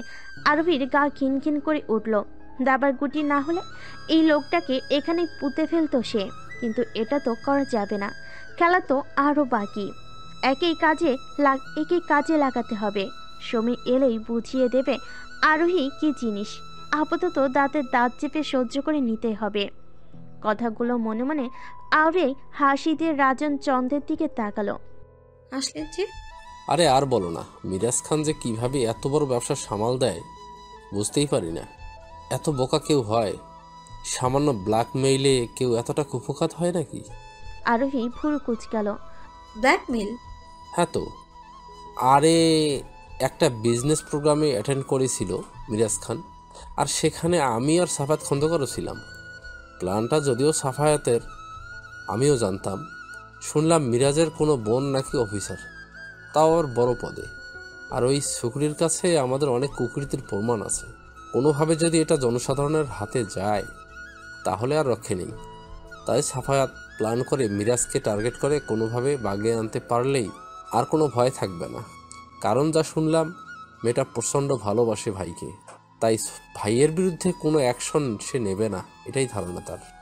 আরবির গা খিনখিন করে উঠল। দাবার গুটি না হলে এই লোকটাকে এখানে পুঁতে ফেলতো সে, কিন্তু এটা তো করা যাবে না। খেলা তো আরও বাকি। একেই কাজে লাগাতে হবে। সময় এলেই বুঝিয়ে দেবে আরোহী কি জিনিস। আপাতত দাঁতের দাঁত চেপে সহ্য করে নিতে হবে। কথাগুলো মনে মনে আরে হাসি দিয়ে রাজন চন্দ্রের দিকে তাকালো। আসলেন যে? আরে আর বলো না, মিরাজ খান যে কিভাবে এত বড় ব্যবসা সামাল দেয় বুঝতেই পারি না। এত বোকা কেউ হয়? সামান্য ব্ল্যাকমেইলে কেউ এতটা কুপোকাত হয় নাকি? আরোহী ভুরু কুচকালো। ব্ল্যাকমেইল? হ্যাঁ তো। আরে একটা বিজনেস প্রোগ্রামে অ্যাটেন্ড করেছিল মিরাজ খান, আর সেখানে আমি আর সাফায়াত খন্দকারও ছিলাম। প্ল্যানটা যদিও সাফায়াতের, আমিও জানতাম। শুনলাম মিরাজের কোনো বোন নাকি অফিসার, তাও আর বড় পদে। আর ওই সুকরির কাছে আমাদের অনেক কুকৃতির প্রমাণ আছে। কোনোভাবে যদি এটা জনসাধারণের হাতে যায় তাহলে আর রক্ষে নেই। তাই সাফায়াত প্ল্যান করে মিরাজকে টার্গেট করে কোনোভাবে বাগে আনতে পারলেই আর কোনো ভয় থাকবে না। কারণ যা শুনলাম, মেয়েটা প্রচণ্ড ভালোবাসে ভাইকে, তাই ভাইয়ের বিরুদ্ধে কোনো অ্যাকশন সে নেবে না, এটাই ধারণা তার।